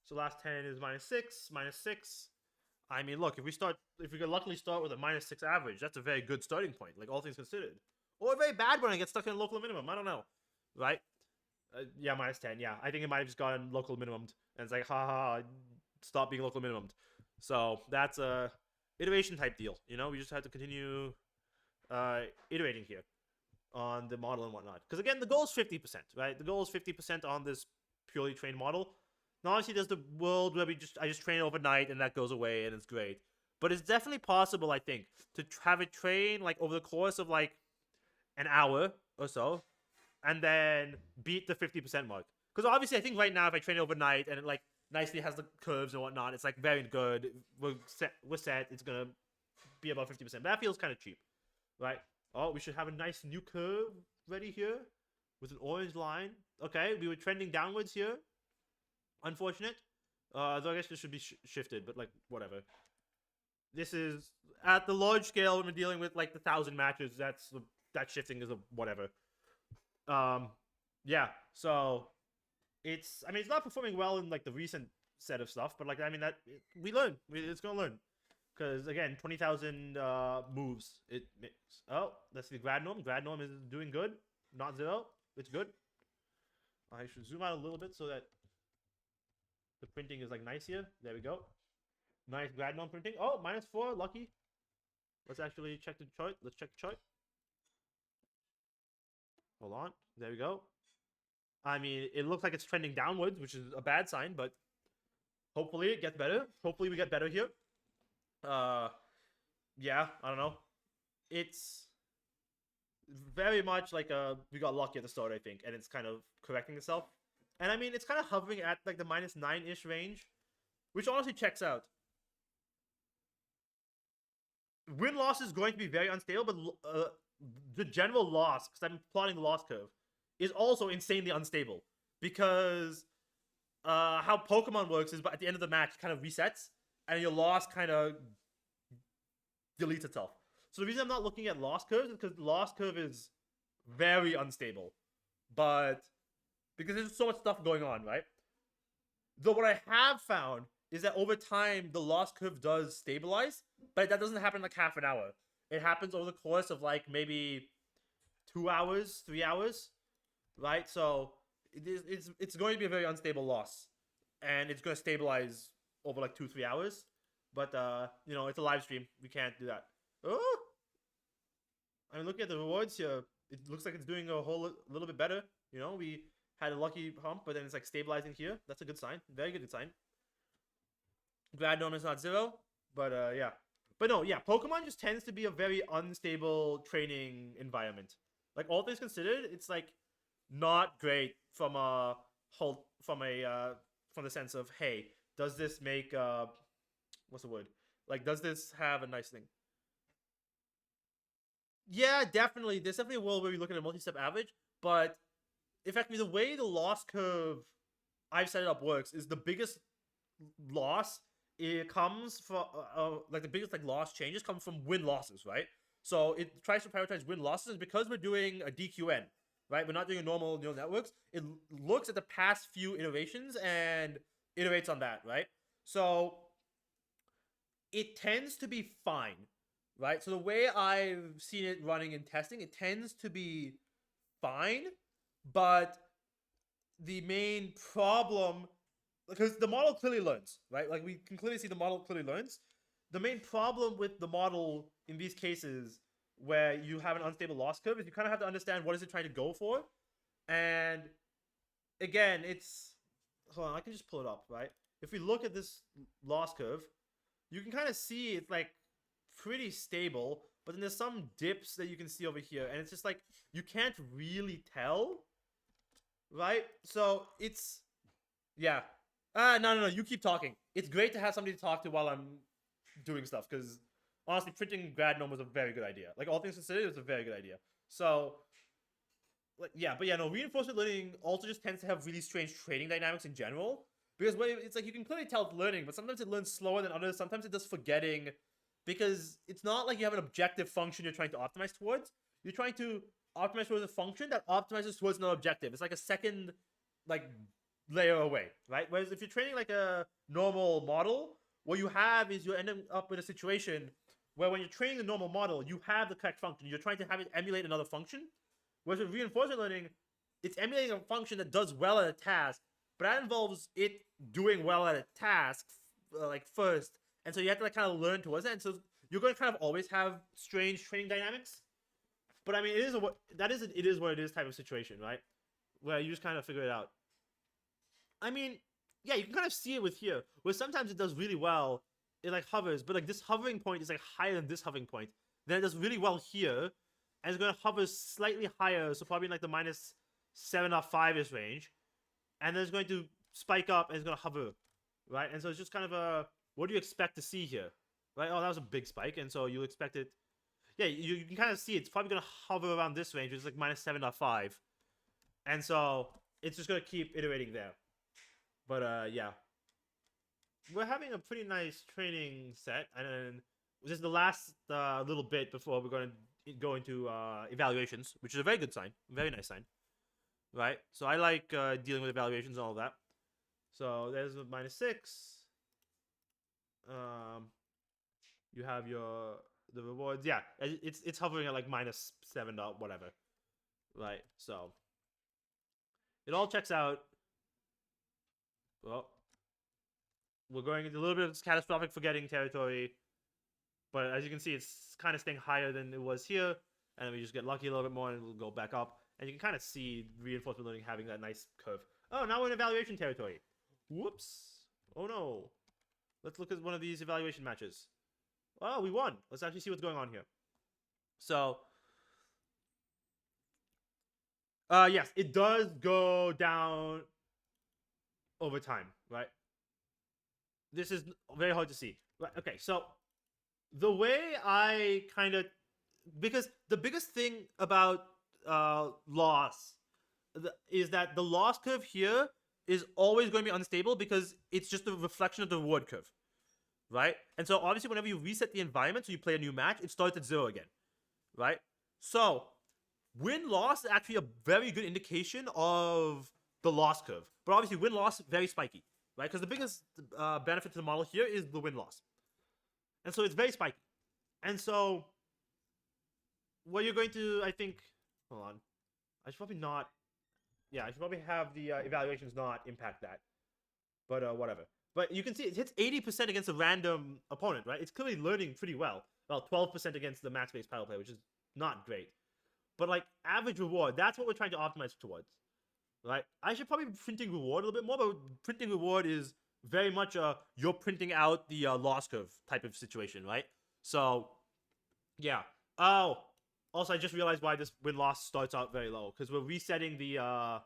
So last 10 is -6, -6. I mean, look, if we could luckily start with a -6 average, that's a very good starting point, like all things considered. Or a very bad one and get stuck in a local minimum. I don't know, right? Yeah, -10. Yeah, I think it might have just gotten local minimumed, and it's like, haha, stop being local minimumed. So that's a iteration type deal. You know, we just have to continue iterating here on the model and whatnot. Because again, the goal is 50%, right? The goal is 50% on this purely trained model. Now, obviously, there's the world where I just train overnight and that goes away and it's great. But it's definitely possible, I think, to have it train like over the course of like an hour or so, and then beat the 50% mark. Because obviously, I think right now, if I train overnight and it like nicely has the curves and whatnot, it's like very good. We're set. It's gonna be about 50%. But that feels kind of cheap, right? Oh, we should have a nice new curve ready here with an orange line. Okay, we were trending downwards here. Unfortunate. Though I guess this should be shifted, but like whatever. This is at the large scale when we're dealing with like the 1,000 matches. That shifting is a whatever. Yeah. So it's not performing well in like the recent set of stuff, but like that we learn. It's gonna learn. Because again, 20,000 moves. Oh, that's the grad norm. Grad norm is doing good. Not 0. It's good. I should zoom out a little bit so that the printing is like nice here. There we go. Nice grad norm printing. Oh, -4. Lucky. Let's actually check the chart. Let's check the chart. Hold on. There we go. I mean, it looks like it's trending downwards, which is a bad sign, but hopefully it gets better. Hopefully we get better here. Yeah, I don't know. It's very much like we got lucky at the start, I think, and it's kind of correcting itself. And I mean, it's kind of hovering at like the -9-ish range, which honestly checks out. Win-loss is going to be very unstable, but the general loss, because I'm plotting the loss curve, is also insanely unstable. Because how Pokemon works is, but at the end of the match, it kind of resets, and your loss kind of deletes itself. So the reason I'm not looking at loss curves is because the loss curve is very unstable. But because there's so much stuff going on, right? Though what I have found is that over time, the loss curve does stabilize, but that doesn't happen in like half an hour. It happens over the course of like maybe 2 hours, 3 hours, right? So it's going to be a very unstable loss, and it's going to stabilize over like 2-3 hours. But you know, it's a live stream. We can't do that. Oh, I mean, looking at the rewards here, it looks like it's doing a little bit better. You know, we had a lucky hump, but then it's like stabilizing here. That's a good sign. Very good sign. Glad Gnome is not 0, but yeah. But no, yeah, Pokemon just tends to be a very unstable training environment. Like, all things considered, it's like not great from a from the sense of, hey, does this make what's the word? Like, does this have a nice thing? Yeah, definitely. There's definitely a world where we look at a multi-step average, but effectively the way the loss curve I've set it up works is the biggest loss, it comes from like the biggest like loss changes come from win losses, right? So it tries to prioritize win losses because we're doing a DQN, right? We're not doing a normal neural networks. It looks at the past few iterations and iterates on that, right? So it tends to be fine, right? So the way I've seen it running in testing, it tends to be fine, but the main problem, because the model clearly learns, right? Like, we can clearly see the model clearly learns. The main problem with the model in these cases where you have an unstable loss curve is you kind of have to understand what is it trying to go for. And again, it's, hold on, I can just pull it up, right? If we look at this loss curve, you can kind of see it's like pretty stable, but then there's some dips that you can see over here, and it's just like you can't really tell, right? So it's, yeah. No, you keep talking. It's great to have somebody to talk to while I'm doing stuff, because honestly, printing grad gnome was a very good idea. Like, all things considered, it was a very good idea. So, like, yeah, but yeah, no, reinforcement learning also just tends to have really strange training dynamics in general. Because it's like you can clearly tell it's learning, but sometimes it learns slower than others. Sometimes it does forgetting, because it's not like you have an objective function you're trying to optimize towards. You're trying to optimize towards a function that optimizes towards another objective. It's like a second, like, layer away, right? Whereas if you're training like a normal model, what you have is you're ending up with a situation where when you're training the normal model, you have the correct function. You're trying to have it emulate another function. Whereas with reinforcement learning, it's emulating a function that does well at a task, but that involves it doing well at a task like first, and so you have to like kind of learn towards that. And so you're going to kind of always have strange training dynamics. But I mean, it is what it is type of situation, right? Where you just kind of figure it out. I mean, yeah, you can kind of see it with here, where sometimes it does really well. It like hovers, but like this hovering point is like higher than this hovering point. Then it does really well here, and it's going to hover slightly higher, so probably in like the -7.5-ish range. And then it's going to spike up and it's going to hover, right? And so it's just kind of a, what do you expect to see here, right? Oh, that was a big spike, and so you expect it. Yeah, you can kind of see it's probably going to hover around this range, which is like -7.5. And so it's just going to keep iterating there. But yeah, we're having a pretty nice training set, and then this is the last little bit before we're going to go into evaluations, which is a very good sign, very nice sign, right? So I like dealing with evaluations and all of that. So there's a -6. You have the rewards. Yeah, it's hovering at like -7 dot whatever, right? So it all checks out. Well, we're going into a little bit of catastrophic forgetting territory. But as you can see, it's kind of staying higher than it was here. And then we just get lucky a little bit more and it'll go back up. And you can kind of see reinforcement learning having that nice curve. Oh, now we're in evaluation territory. Whoops. Oh no. Let's look at one of these evaluation matches. Oh, we won. Let's actually see what's going on here. So, yes, it does go down over time, right? This is very hard to see. Right, okay, so the way I kind of, because the biggest thing about loss is that the loss curve here is always going to be unstable because it's just a reflection of the reward curve, right? And so obviously whenever you reset the environment, so you play a new match, it starts at 0 again, right? So win-loss is actually a very good indication of the loss curve. But obviously win-loss, very spiky, right? Because the biggest benefit to the model here is the win-loss. And so it's very spiky. And so what you're going to, I think, hold on. I should probably not, yeah, I should probably have the evaluations not impact that. But whatever. But you can see it hits 80% against a random opponent, right? It's clearly learning pretty well. Well, 12% against the match-based power play, which is not great. But like average reward, that's what we're trying to optimize towards, right? I should probably be printing reward a little bit more, but printing reward is very much you're printing out the loss curve type of situation, right? So, yeah. Oh, also I just realized why this win-loss starts out very low, because we're resetting the oh,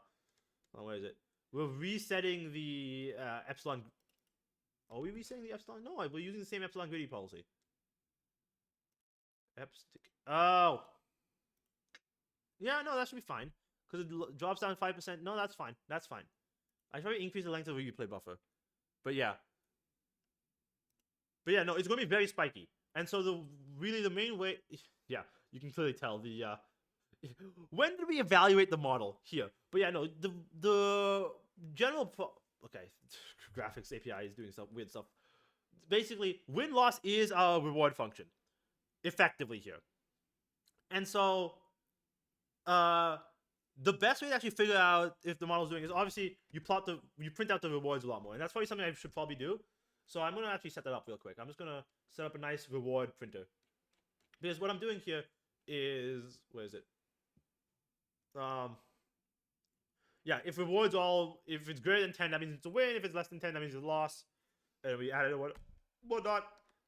where is it? We're resetting the epsilon. Are we resetting the epsilon? No, we're using the same epsilon greedy policy. Oh. Yeah, no, that should be fine. Because it drops down 5%. No, that's fine. That's fine. I should probably increase the length of the replay buffer. But yeah. But yeah, no, it's going to be very spiky. And so the main way... Yeah, you can clearly tell the... when did we evaluate the model? Here. But yeah, no, the general... Okay, graphics API is doing some weird stuff. Basically, win-loss is a reward function. Effectively here. And so... the best way to actually figure out if the model's doing is obviously you print out the rewards a lot more, and that's probably something I should probably do. So I'm gonna actually set that up real quick. I'm just gonna set up a nice reward printer, because what I'm doing here is, where is it? Yeah, if it's greater than 10, that means it's a win. If it's less than 10, that means it's a loss. And we added whatnot.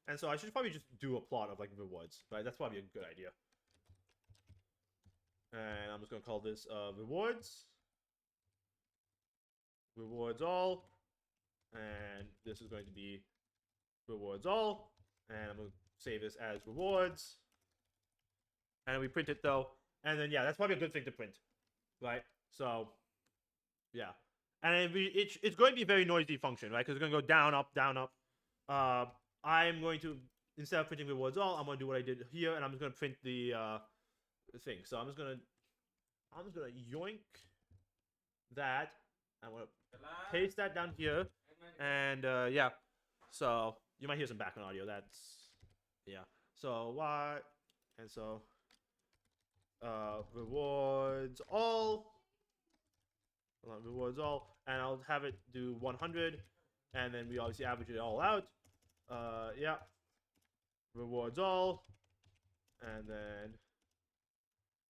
And so I should probably just do a plot of like rewards, right? That's probably a good idea. And I'm just going to call this rewards. Rewards all. And this is going to be rewards all. And I'm going to save this as rewards. And we print it though. And then, yeah, that's probably a good thing to print. Right? So, yeah. And it's going to be a very noisy function, right? Because it's going to go down, up, down, up. I'm going to, instead of printing rewards all, I'm going to do what I did here. And I'm just going to print the thing. So I'm just gonna yoink that. I'm gonna paste that down here, and yeah. So you might hear some background audio. That's yeah. So what? And so rewards all. Rewards all, and I'll have it do 100, and then we obviously average it all out. Yeah. Rewards all, and then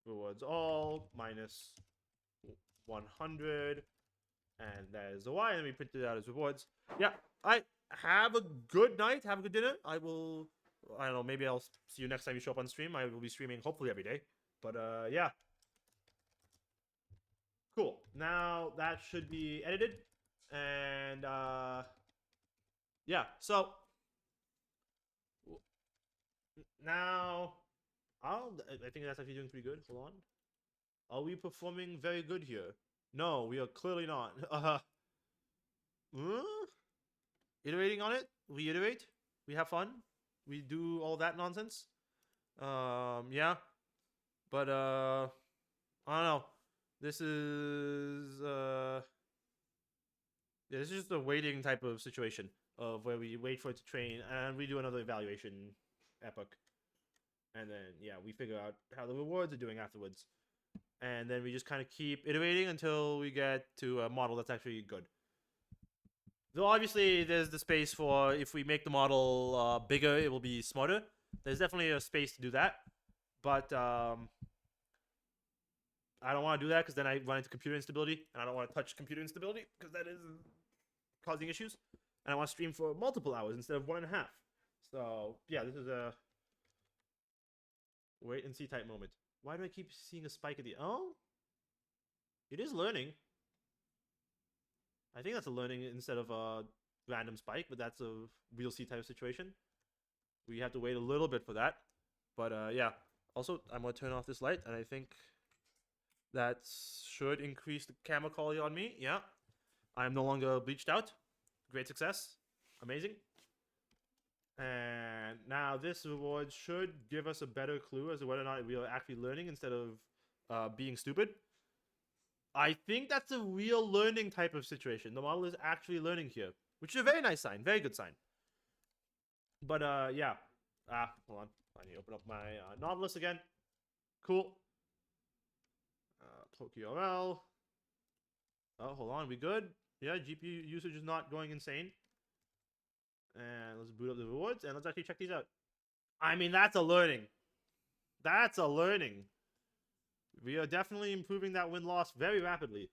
rewards all minus 100, and that is the Y, and then we print it out as rewards. Yeah, I have a good night, have a good dinner. I don't know, maybe I'll see you next time you show up on stream. I will be streaming hopefully every day, but yeah. Cool, now that should be edited, and yeah, so now I think that's actually doing pretty good. Hold on. Are we performing very good here? No, we are clearly not. Iterating on it. We iterate. We have fun. We do all that nonsense. Yeah. But I don't know. This is yeah, this is just a waiting type of situation of where we wait for it to train and we do another evaluation epoch. And then, yeah, we figure out how the rewards are doing afterwards. And then we just kind of keep iterating until we get to a model that's actually good. Though obviously there's the space for, if we make the model bigger, it will be smarter. There's definitely a space to do that, but I don't want to do that because then I run into computer instability, and I don't want to touch computer instability because that is causing issues. And I want to stream for multiple hours instead of 1.5. So yeah, this is a wait and see type moment. Why do I keep seeing a spike at the... Oh? It is learning. I think that's a learning instead of a random spike, but that's a we'll see type of situation. We have to wait a little bit for that. But yeah. Also, I'm going to turn off this light, and I think that should increase the camera quality on me. Yeah. I'm no longer bleached out. Great success. Amazing. And now this reward should give us a better clue as to whether or not we are actually learning instead of being stupid. I think that's a real learning type of situation. The model is actually learning here, which is a very nice sign. Very good sign. But yeah. Hold on. I need to open up my Nautilus again. Cool. TokyoRL. Oh, hold on. We good? Yeah, GPU usage is not going insane. And let's boot up the rewards, and let's actually check these out. I mean, that's a learning. That's a learning. We are definitely improving that win-loss very rapidly.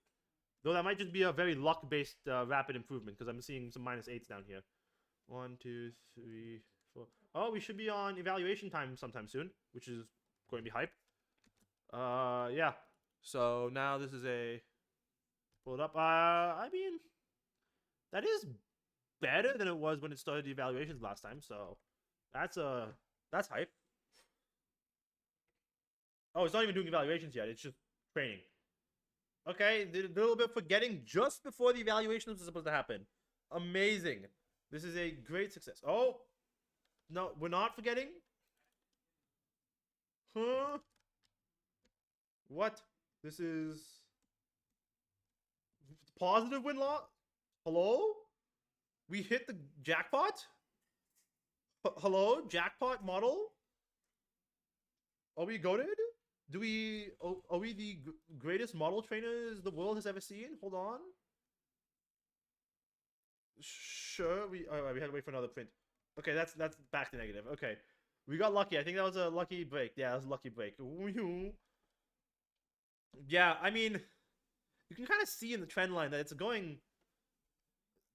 Though that might just be a very luck-based rapid improvement, because I'm seeing some -8s down here. 1, 2, 3, 4. Oh, we should be on evaluation time sometime soon, which is going to be hype. Yeah. So now this is a... Pull it up. I mean, that is better than it was when it started the evaluations last time, so that's hype. Oh, it's not even doing evaluations yet, it's just training. Okay, a little bit forgetting just before the evaluations was supposed to happen. Amazing. This is a great success. Oh, no, we're not forgetting. Huh? What? This is positive win-loss? Hello? We hit the jackpot? Hello? Jackpot model? Are we goated? Are we the greatest model trainers the world has ever seen? Hold on. Sure, we had to wait for another print. Okay, that's back to negative. Okay. We got lucky. I think that was a lucky break. Yeah, that was a lucky break. Yeah, I mean, you can kind of see in the trend line that it's going...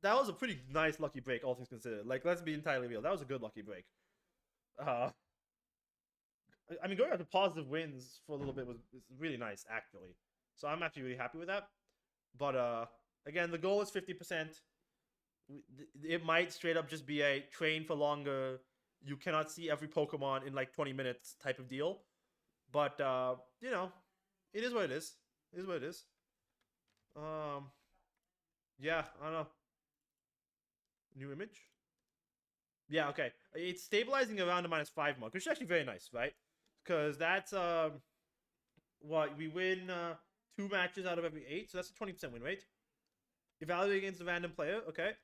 That was a pretty nice lucky break, all things considered. Like, let's be entirely real. That was a good lucky break. I mean, going after positive wins for a little bit was really nice, actually. So I'm actually really happy with that. But, again, the goal is 50%. It might straight up just be a train for longer, you cannot see every Pokemon in like 20 minutes type of deal. But, you know, it is what it is. It is what it is. Yeah, I don't know. New image? Yeah, okay. It's stabilizing around the -5 mark, which is actually very nice, right? Because that's, what, we win 2 matches out of every 8, so that's a 20% win rate. Evaluate against a random player, okay.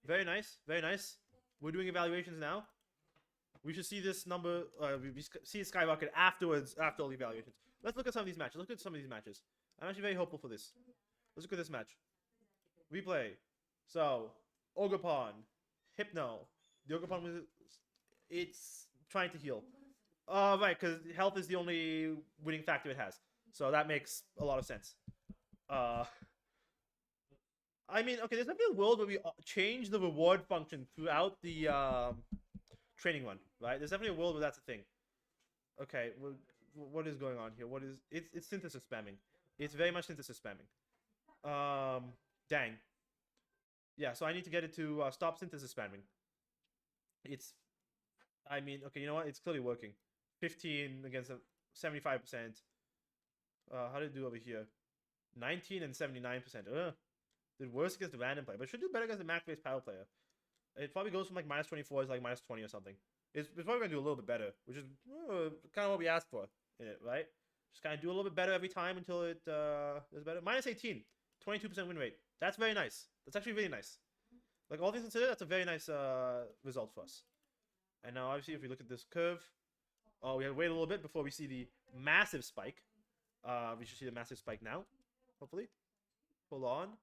Very nice, very nice. We're doing evaluations now. We should see this number, we see it skyrocket afterwards, after all the evaluations. Let's look at some of these matches. Look at some of these matches. I'm actually very hopeful for this. Let's look at this match. Replay. So, Ogapon, Hypno. The Ogapon was... It's trying to heal. Right, because health is the only winning factor it has. So that makes a lot of sense. I mean, okay, there's definitely a world where we change the reward function throughout the training run, right? There's definitely a world where that's a thing. Okay, what is going on here? What is... It's synthesis spamming. It's very much synthesis spamming. Dang. Yeah, so I need to get it to stop synthesis spamming. It's... I mean, okay, you know what? It's clearly working. 15 against 75%. How did it do over here? 19 and 79%. Did worse against the random player, but it should do better against the max-based power player. It probably goes from like -24 to like -20 or something. It's probably gonna do a little bit better, which is kind of what we asked for in it, right? Just kind of do a little bit better every time until it does better. -18, 22% win rate. That's very nice. That's actually really nice. Like, all things considered, that's a very nice result for us. And now, obviously, if we look at this curve, we have to wait a little bit before we see the massive spike. We should see the massive spike now, hopefully. Hold on.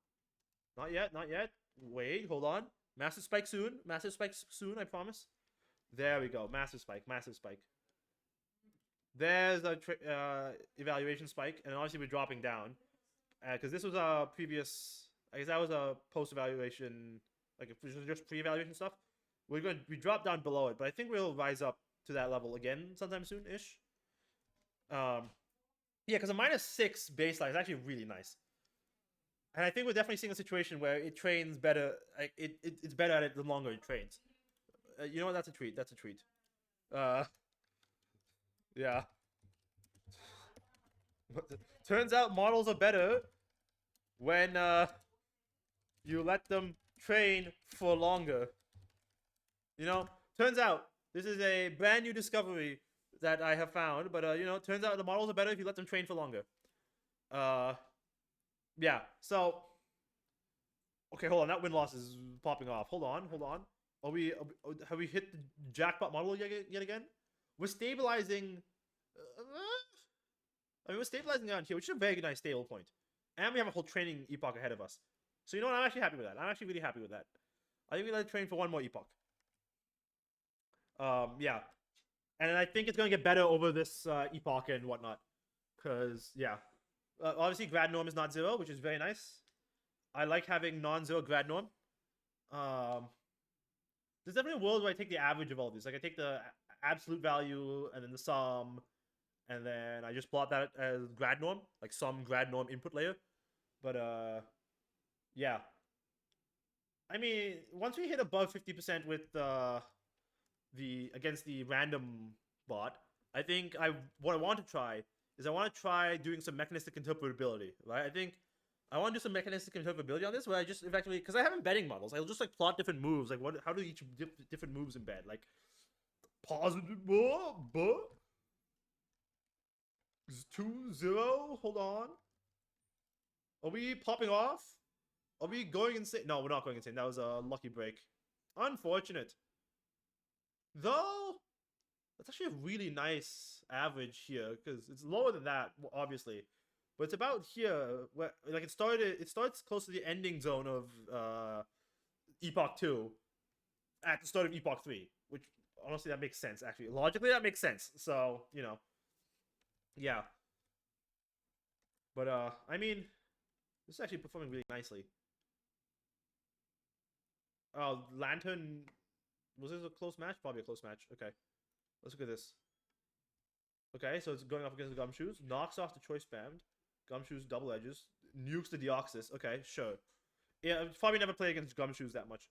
Not yet, not yet. Wait, hold on. Massive spike soon. Massive spike soon, I promise. There we go. Massive spike. Massive spike. There's a evaluation spike, and obviously we're dropping down because this was a previous. I guess that was a post evaluation, like if it was just pre evaluation stuff. We drop down below it, but I think we'll rise up to that level again sometime soon ish. Yeah, because a -6 baseline is actually really nice, and I think we're definitely seeing a situation where it trains better. Like it's better at it the longer it trains. You know what? That's a treat. That's a treat. Uh, yeah. Turns out models are better when you let them train for longer. You know, turns out this is a brand new discovery that I have found, but you know, turns out the models are better if you let them train for longer. Uh, yeah. So, okay, hold on. That win loss is popping off. Hold on, hold on. Have we hit the jackpot model yet again? We're stabilizing. I mean, we're stabilizing down here, which is a very nice stable point. And we have a whole training epoch ahead of us. So you know what? I'm actually happy with that. I'm actually really happy with that. I think we let it train for one more epoch. Yeah. And I think it's going to get better over this epoch and whatnot. Because, yeah. Obviously, grad norm is not 0, which is very nice. I like having non-zero grad norm. There's definitely a world where I take the average of all these. Like, I take the absolute value and then the sum, and then I just plot that as grad norm, like some grad norm input layer. But yeah. I mean, once we hit above 50% with the against the random bot, I think what I want to try is I want to try doing some mechanistic interpretability, right? I think I want to do some mechanistic interpretability on this, where I just effectively, because I have embedding models, I'll just like plot different moves, like how do each different moves embed, like positive, but 2-0. Hold on, are we popping off? Are we going insane? No, we're not going insane. That was a lucky break. Unfortunate. Though, that's actually a really nice average here, because it's lower than that, obviously. But it's about here, where like it starts close to the ending zone of Epoch 2 at the start of Epoch 3, which honestly that makes sense, actually. Logically that makes sense. So, you know. Yeah. But I mean, this is actually performing really nicely. Oh, Lantern, was this a close match? Probably a close match. Okay. Let's look at this. Okay, so it's going up against the Gumshoes. Knocks off the Choice Band. Gumshoes double edges. Nukes the Deoxys. Okay, sure. Yeah, probably never played against Gumshoes that much.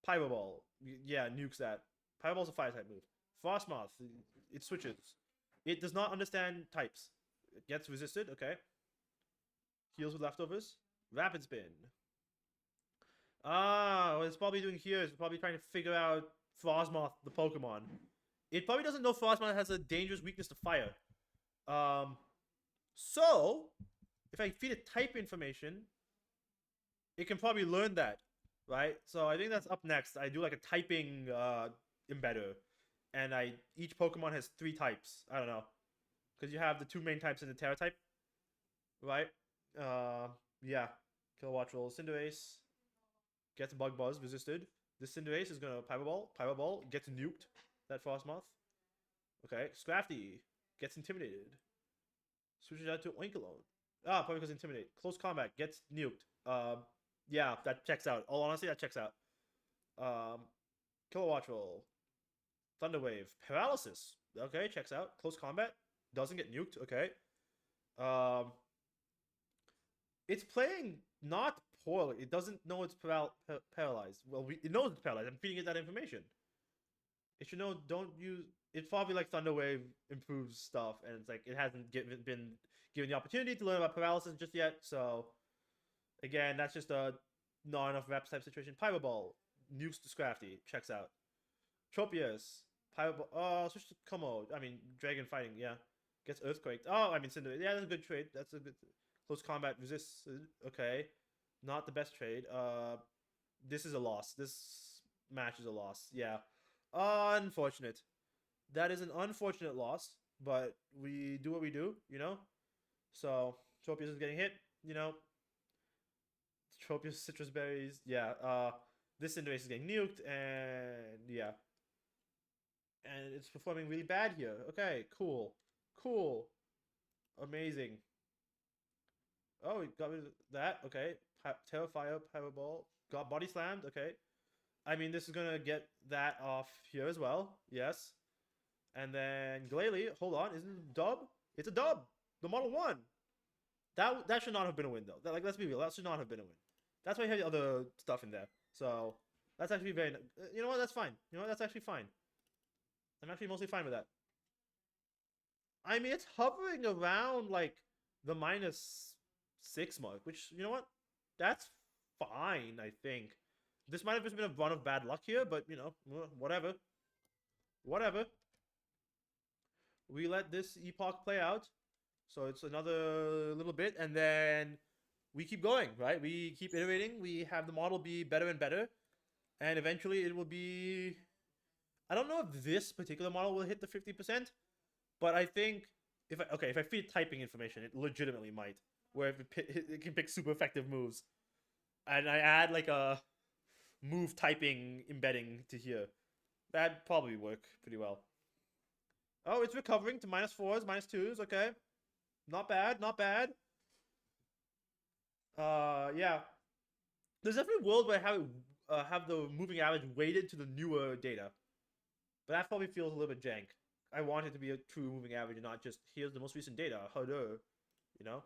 Pyro Ball. Yeah, nukes that. Pyro Ball's a fire type move. Frostmoth. It switches. It does not understand types. It gets resisted. Okay. Heals with leftovers. Rapid Spin. Ah, what it's probably doing here is probably trying to figure out Frostmoth, the Pokemon. It probably doesn't know Frostmoth has a dangerous weakness to fire. So if I feed it type information, it can probably learn that, right? So I think that's up next. I do like a typing embedder, and each Pokemon has 3 types. I don't know, because you have the 2 main types in the Terra type, right? Yeah. Kilowatt roll, Cinderace gets Bug Buzz resisted. This Cinderace is gonna Pyro Ball gets nuked. That Frostmoth. Okay, Scrafty gets intimidated. Switches out to Oinkalone. Ah, probably because Intimidate. Close Combat gets nuked. Yeah, that checks out. All honestly, that checks out. Kilowatt Roll. Thunder Wave. Paralysis. Okay, checks out. Close Combat. Doesn't get nuked. Okay. It's playing not poorly. It doesn't know it's paralyzed. Well, it knows it's paralyzed. I'm feeding it that information. It should know don't use. It's probably like Thunder Wave improves stuff, and it's like it hasn't been given the opportunity to learn about paralysis just yet. So again, that's just a not enough reps type situation. Pyro Ball nukes to Scrafty, checks out. Tropius, Pyro Ball. Oh, switch to Como. I mean, Dragon Fighting. Yeah, gets Earthquaked. Oh, I mean Cinder. Yeah, that's a good trade. That's a good close combat resists. Okay, not the best trade. This is a loss. This match is a loss. Yeah. Unfortunate. That is an unfortunate loss, but we do what we do, you know? So, Tropius is getting hit, you know? Tropius, Citrus Berries, yeah. This Cinderace is getting nuked, and yeah. And it's performing really bad here. Okay, cool. Cool. Amazing. Oh, we got rid of that. Okay. Terrifier, Powerball. Got body slammed. Okay. I mean, this is gonna get that off here as well. Yes. And then Glalie, hold on, isn't it a dub? It's a dub. The Model 1. That should not have been a win, though. That, like, let's be real. That should not have been a win. That's why you have the other stuff in there. So, that's actually very... You know what? That's fine. You know what? That's actually fine. I'm actually mostly fine with that. I mean, it's hovering around, like, the -6 mark, which, you know what? That's fine, I think. This might have just been a run of bad luck here, but, you know, whatever. Whatever. We let this epoch play out. So it's another little bit, and then we keep going, right? We keep iterating. We have the model be better and better, and eventually it will be... I don't know if this particular model will hit the 50%, but I think if I feed typing information, it legitimately might. Where if it can pick super effective moves, and I add like a move typing embedding to here, that'd probably work pretty well. Oh, it's recovering to -4s, -2s. Okay, not bad, not bad. Yeah. There's definitely a world where I have the moving average weighted to the newer data, but that probably feels a little bit jank. I want it to be a true moving average and not just here's the most recent data. Hello, you know.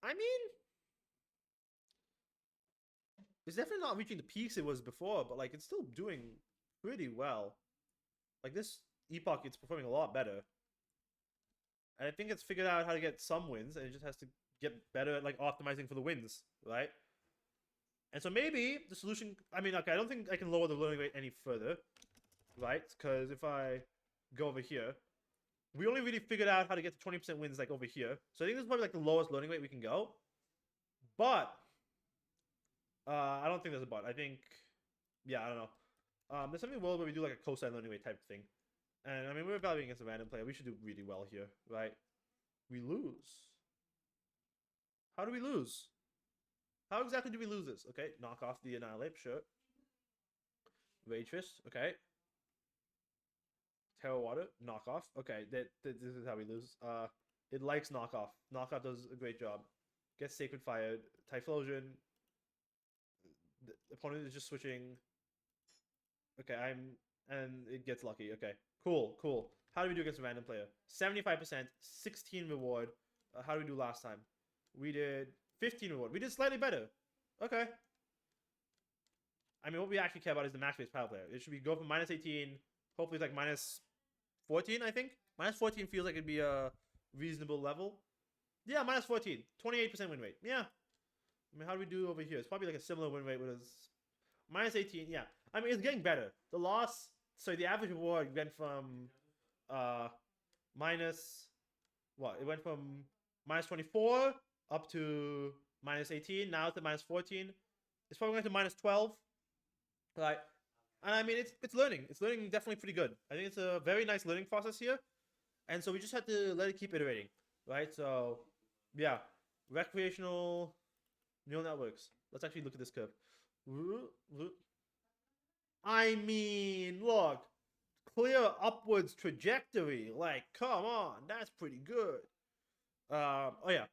I mean, it's definitely not reaching the peaks it was before, but like it's still doing pretty well. Like this epoch, it's performing a lot better. And I think it's figured out how to get some wins, and it just has to get better at like optimizing for the wins, right? And so maybe the solution... I mean, okay, I don't think I can lower the learning rate any further, right? Because if I go over here, we only really figured out how to get to 20% wins like over here. So I think this is probably like the lowest learning rate we can go. But I don't think there's a but. I think, yeah, I don't know. There's something world where we do like a cosine learning rate type thing. And I mean, we're evaluating against a random player. We should do really well here, right? We lose. How do we lose? How exactly do we lose this? Okay, knock off the Annihilate, sure. Waitress, okay. Terror Water, knock off. Okay, this is how we lose. It likes knockoff. Knockoff does a great job. Gets Sacred Fire, Typhlosion. The opponent is just switching. Okay, and it gets lucky. Okay, cool, cool. How do we do against a random player? 75%, 16 reward. How did we do last time? We did 15 reward. We did slightly better. Okay. I mean, what we actually care about is the max base power player. It should be go from -18. Hopefully, it's like -14, I think. -14 feels like it'd be a reasonable level. Yeah, -14. 28% win rate. Yeah. I mean, how do we do over here? It's probably like a similar win rate with us. -18, yeah. I mean, it's getting better. The loss... So the average reward went from... minus... What? It went from -24 up to -18. Now it's at -14. It's probably going to -12. Right? And I mean, it's learning. It's learning definitely pretty good. I think it's a very nice learning process here. And so we just have to let it keep iterating. Right? So, yeah. Recreational neural networks. Let's actually look at this curve. I mean, look. Clear upwards trajectory. Like, come on. That's pretty good. Oh, yeah.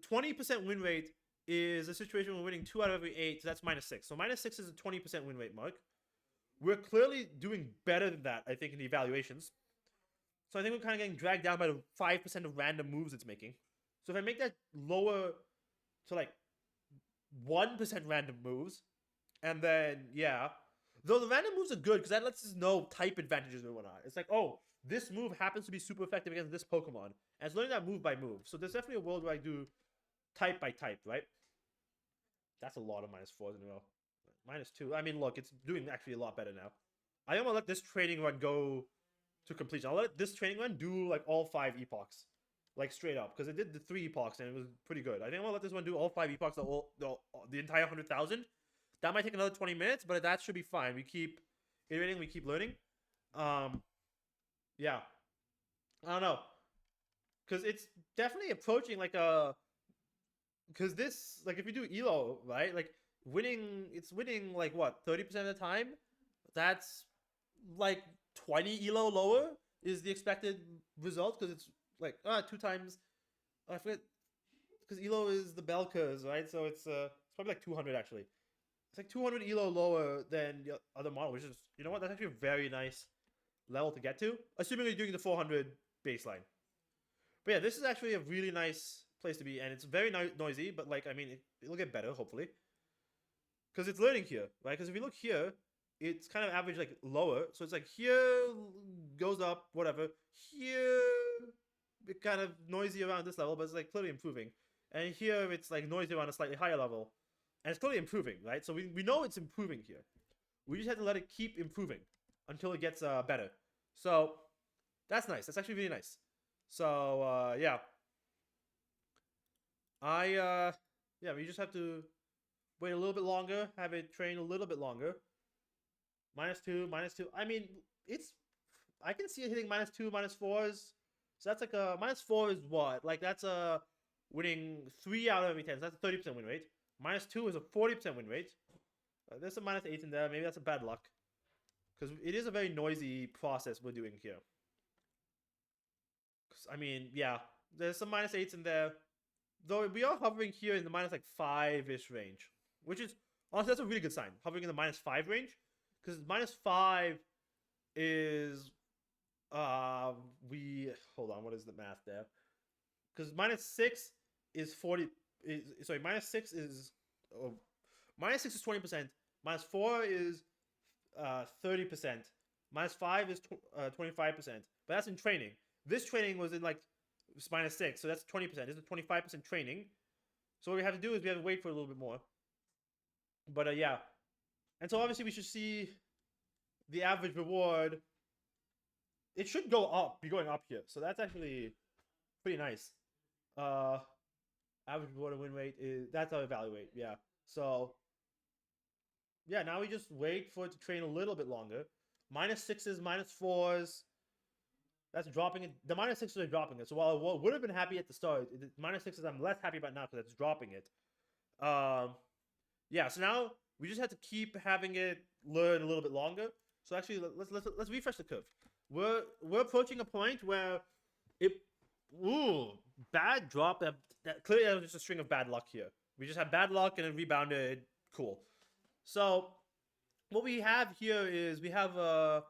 20% win rate is a situation where we're winning 2 out of every 8, so that's -6. So -6 is a 20% win rate mark. We're clearly doing better than that, I think, in the evaluations. So I think we're kind of getting dragged down by the 5% of random moves it's making. So if I make that lower to like 1% random moves, and then, yeah. Though the random moves are good, because that lets us know type advantages and whatnot. It's like, oh, this move happens to be super effective against this Pokemon. And it's learning that move by move. So there's definitely a world where I do type by type, right? That's a lot of -4s in a row. -2. I mean, look, it's doing actually a lot better now. I am gonna let this training run go to completion. I'll let this training run do like all 5 epochs. Like straight up. Because it did the 3 epochs and it was pretty good. I think I'm gonna let this one do all 5 epochs, the entire 100,000. That might take another 20 minutes, but that should be fine. We keep iterating, we keep learning. Yeah. I don't know. Because it's definitely approaching like a... Because this, like if you do ELO, right? Like it's winning like what, 30% of the time? That's like 20 elo lower is the expected result because it's like 2 times. I forget because elo is the bell curves, right? So it's probably like 200 actually. It's like 200 elo lower than the other model, which is, you know what, that's actually a very nice level to get to, assuming you're doing the 400 baseline. But yeah, this is actually a really nice place to be, and it's very noisy, but like, I mean, it'll get better, hopefully. Because it's learning here, right? Because if you look here, it's kind of average like lower. So it's like here goes up, whatever. Here, it kind of noisy around this level, but it's like clearly improving. And here, it's like noisy around a slightly higher level. And it's clearly improving, right? So we know it's improving here. We just have to let it keep improving until it gets better. So that's nice. That's actually really nice. So yeah, yeah, we just have to wait a little bit longer, have it train a little bit longer. -2, -2. I mean, it's I can see it hitting -2, -4s. So that's like a -4 is what? Like that's a winning 3 out of every 10. So that's a 30% win rate. -2 is a 40% win rate. There's some -8s in there. Maybe that's a bad luck. Because it is a very noisy process we're doing here. I mean, yeah, there's some -8s in there. Though we are hovering here in the -5-ish range. Which is, honestly, that's a really good sign. Hovering in the -5 range. Because -5 is, hold on, what is the math there? Because -6 is 40, sorry, -6 is, -6 is 20%, -4 is 30%, -5 is 25%, but that's in training. This training was in like -6, so that's 20%. This is 25% training. So what we have to do is we have to wait for a little bit more. But yeah, and so obviously we should see the average reward. It should go up, be going up here. So that's actually pretty nice. Average reward and win rate is, that's how I evaluate. Yeah. So yeah, now we just wait for it to train a little bit longer. -6s, -4s. That's dropping it. The -6s are dropping it. So while I would have been happy at the start, -6s I'm less happy about now because it's dropping it. Yeah. So now we just have to keep having it learn a little bit longer. So actually, let's refresh the curve. We're approaching a point where it, bad drop. That clearly that was just a string of bad luck here. We just had bad luck and it rebounded. Cool. So what we have here is we have a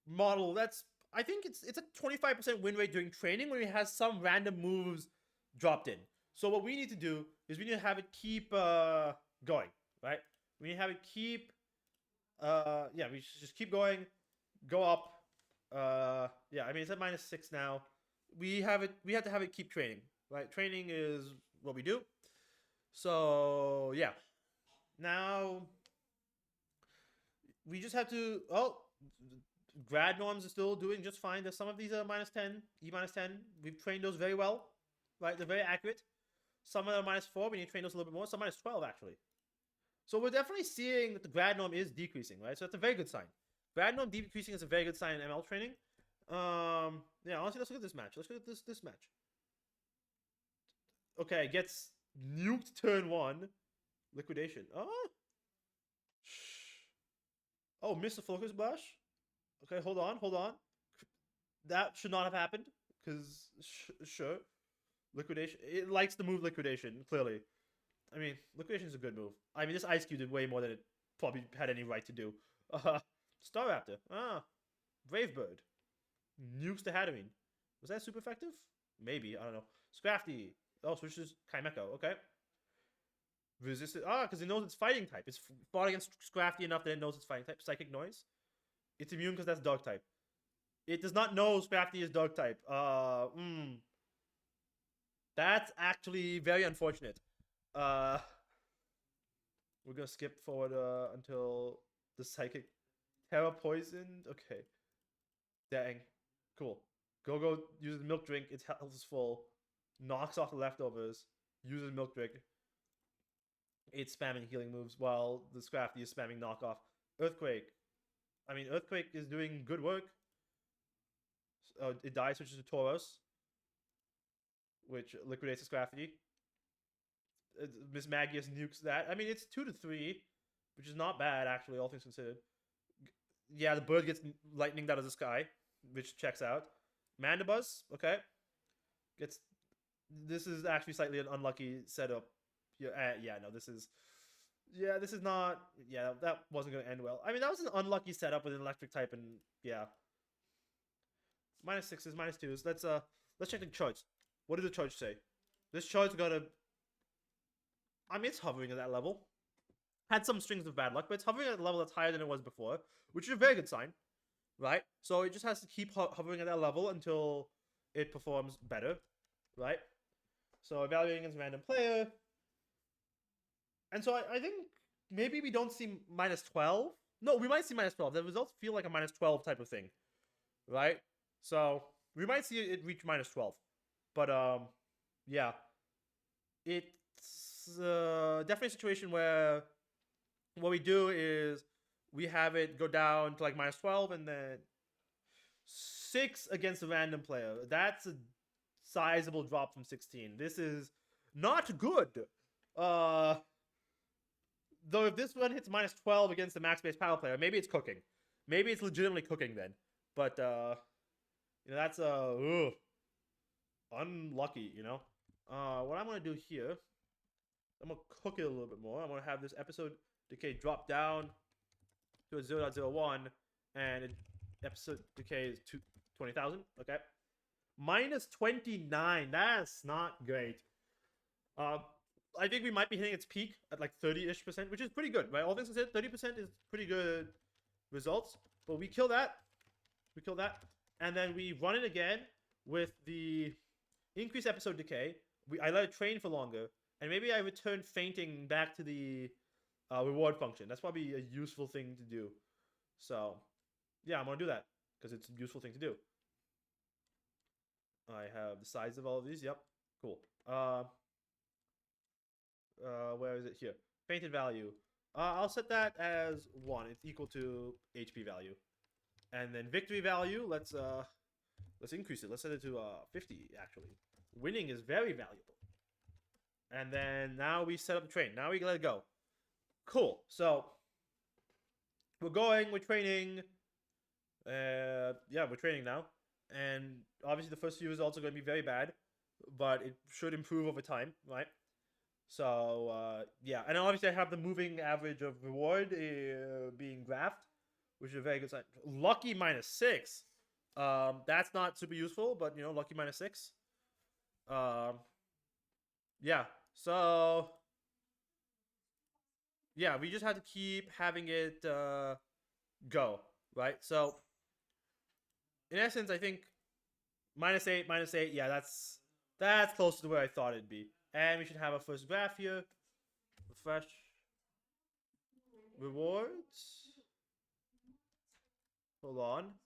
model that's, I think it's a 25% win rate during training when it has some random moves dropped in. So what we need to do is we need to have it keep going, right? We need to have it keep, yeah, we should just keep going, go up. Yeah, I mean it's at -6 now. We have to have it keep training, right? Training is what we do. So yeah, now we just have to, grad norms are still doing just fine. There's some of these are -10, E -10. We've trained those very well, right? They're very accurate. Some are -4. We need to train those a little bit more. Some -12 actually. So we're definitely seeing that the grad norm is decreasing, right? So that's a very good sign. Grad norm decreasing is a very good sign in ML training. Yeah, honestly, let's look at this match. Let's look at this match. Okay, gets nuked turn 1. Liquidation. Oh, missed the focus brush. Okay, hold on. That should not have happened. Because, sure. Liquidation. It likes the move liquidation, clearly. I mean, liquidation is a good move. I mean, this Ice Cube did way more than it probably had any right to do. Star Raptor. Brave Bird. Nukes the Hatterene. Was that super effective? Maybe, I don't know. Scrafty. Oh, switches Kaimeko. Okay. Resisted. Because it knows it's fighting type. It's fought against Scrafty enough that it knows it's fighting type. Psychic Noise. It's immune because that's dog type. It does not know Scrafty is dog type. That's actually very unfortunate. We're gonna skip forward until the Psychic Terra poisoned. Okay. Dang. Cool. Go uses milk drink. Its health is full. Knocks off the leftovers. Uses milk drink. It's spamming healing moves while the Scrafty is spamming knockoff. Earthquake. I mean, Earthquake is doing good work. It dies, switches to Tauros, which liquidates the Scrafty. Miss Magius nukes that. I mean, it's 2 to 3, which is not bad, actually, all things considered. Yeah, the bird gets lightning out of the sky, which checks out. Mandibuzz, okay, gets. This is actually slightly an unlucky setup. Yeah, no, this is. Yeah, this is not. Yeah, that wasn't going to end well. I mean, that was an unlucky setup with an electric type, and yeah, -6s, -2s. Let's check the charts. What did the charts say? This chart's gonna. I mean, it's hovering at that level. Had some strings of bad luck, but it's hovering at a level that's higher than it was before, which is a very good sign, right? So it just has to keep hovering at that level until it performs better, right? So evaluating against random player. And so I think maybe we don't see -12. No, we might see -12. The results feel like a -12 type of thing, right? So we might see it reach -12. But yeah, it's definitely a situation where what we do is we have it go down to like -12 and then 6 against a random player. That's a sizable drop from 16. This is not good. Though if this one hits -12 against the max base power player, maybe it's cooking. Maybe it's legitimately cooking then. But that's unlucky, what I'm gonna do here, I'm gonna cook it a little bit more. I'm gonna have this episode decay drop down to a 0.01, and episode decay is 20,000. Okay, -29. That's not great. I think we might be hitting its peak at like 30-ish%, which is pretty good, right? All things considered, 30% is pretty good results. But we kill that. And then we run it again with the increased episode decay. I let it train for longer. And maybe I return fainting back to the reward function. That's probably a useful thing to do. So, yeah, I'm going to do that. Because it's a useful thing to do. I have the size of all of these. Yep. Cool. Where is it here? Fainted value. I'll set that as 1. It's equal to HP value. And then victory value, let's increase it. Let's set it to 50 actually. Winning is very valuable. And then now we set up the train. Now we can let it go. Cool. So we're training. Yeah, we're training now. And obviously the first few results are going to be very bad, but it should improve over time, right? So yeah, and obviously I have the moving average of reward being graphed, which is a very good sign. Lucky -6. That's not super useful, but lucky -6. Yeah. So yeah, we just have to keep having it go, right? So in essence, I think -8, -8. Yeah, that's close to where I thought it'd be. And we should have a first graph here. Refresh. Rewards. Hold on.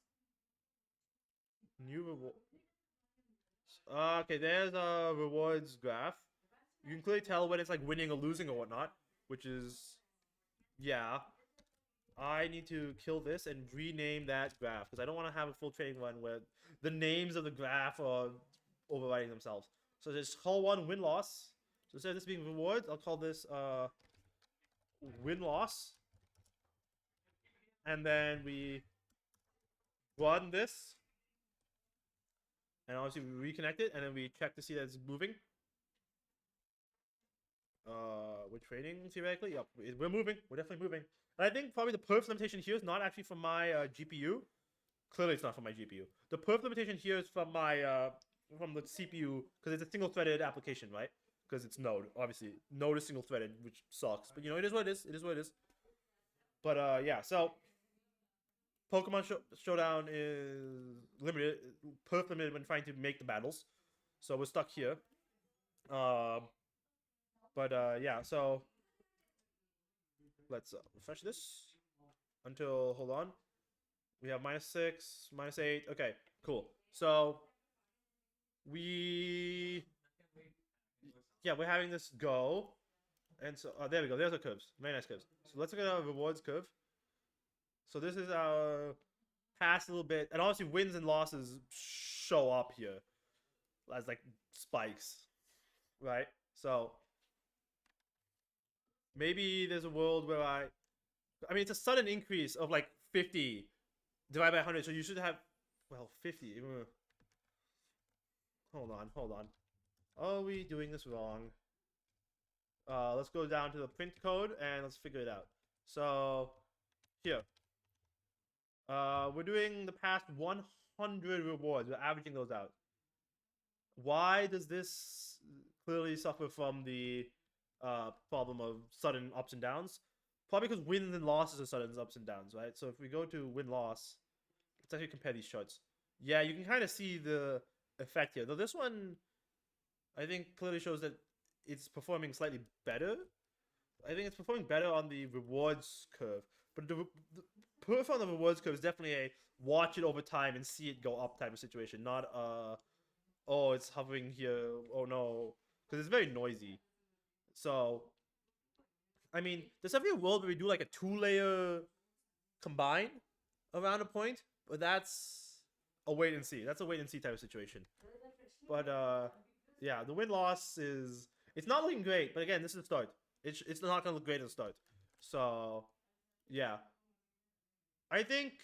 New reward. Okay, there's a rewards graph. You can clearly tell when it's like winning or losing or whatnot, which is, yeah. I need to kill this and rename that graph because I don't want to have a full training run where the names of the graph are overriding themselves. So there's call 1 win-loss. So instead of this being rewards, I'll call this win-loss. And then we run this. And obviously we reconnect it, and then we check to see that it's moving. We're training theoretically. Yep, we're moving. We're definitely moving. And I think probably the perf limitation here is not actually from my GPU. Clearly, it's not from my GPU. The perf limitation here is from my from the CPU because it's a single-threaded application, right? Because it's Node. Obviously, Node is single-threaded, which sucks. But it is what it is. It is what it is. But yeah, so Pokemon Showdown is limited, perf limited when trying to make the battles. So we're stuck here. But yeah, so let's refresh this until, hold on. We have -6, -8. Okay, cool. So we're having this go. And so, there we go. There's our curves. Very nice curves. So let's look at our rewards curve. So this is our past a little bit. And obviously wins and losses show up here as like spikes, right? So maybe there's a world where I mean, it's a sudden increase of like 50 Divide by 100, so you should have, well, 50. Hold on. Are we doing this wrong? Let's go down to the print code and let's figure it out. So, here. We're doing the past 100 rewards. We're averaging those out. Why does this clearly suffer from the problem of sudden ups and downs? Probably because wins and losses are sudden ups and downs, right? So if we go to win-loss, let's actually compare these charts. Yeah, you can kind of see the effect here. Though this one, I think, clearly shows that it's performing slightly better. I think it's performing better on the rewards curve. But the perf on the rewards curve is definitely a watch it over time and see it go up type of situation. Not oh, it's hovering here. Oh no. Because it's very noisy. So, I mean, there's definitely a world where we do like a 2-layer combine around a point. But that's a wait and see. That's a wait and see type of situation. But yeah, the win-loss is, it's not looking great. But again, this is the start. It's not gonna look great at the start. So yeah, I think,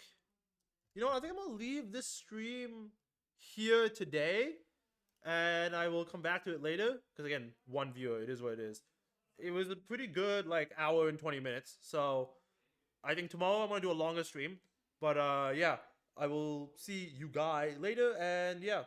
you know what, I think I'm gonna leave this stream here today, and I will come back to it later. Because again, one viewer, it is what it is. It was a pretty good like hour and 20 minutes. So I think tomorrow I'm gonna do a longer stream. But yeah, I will see you guys later, and yeah.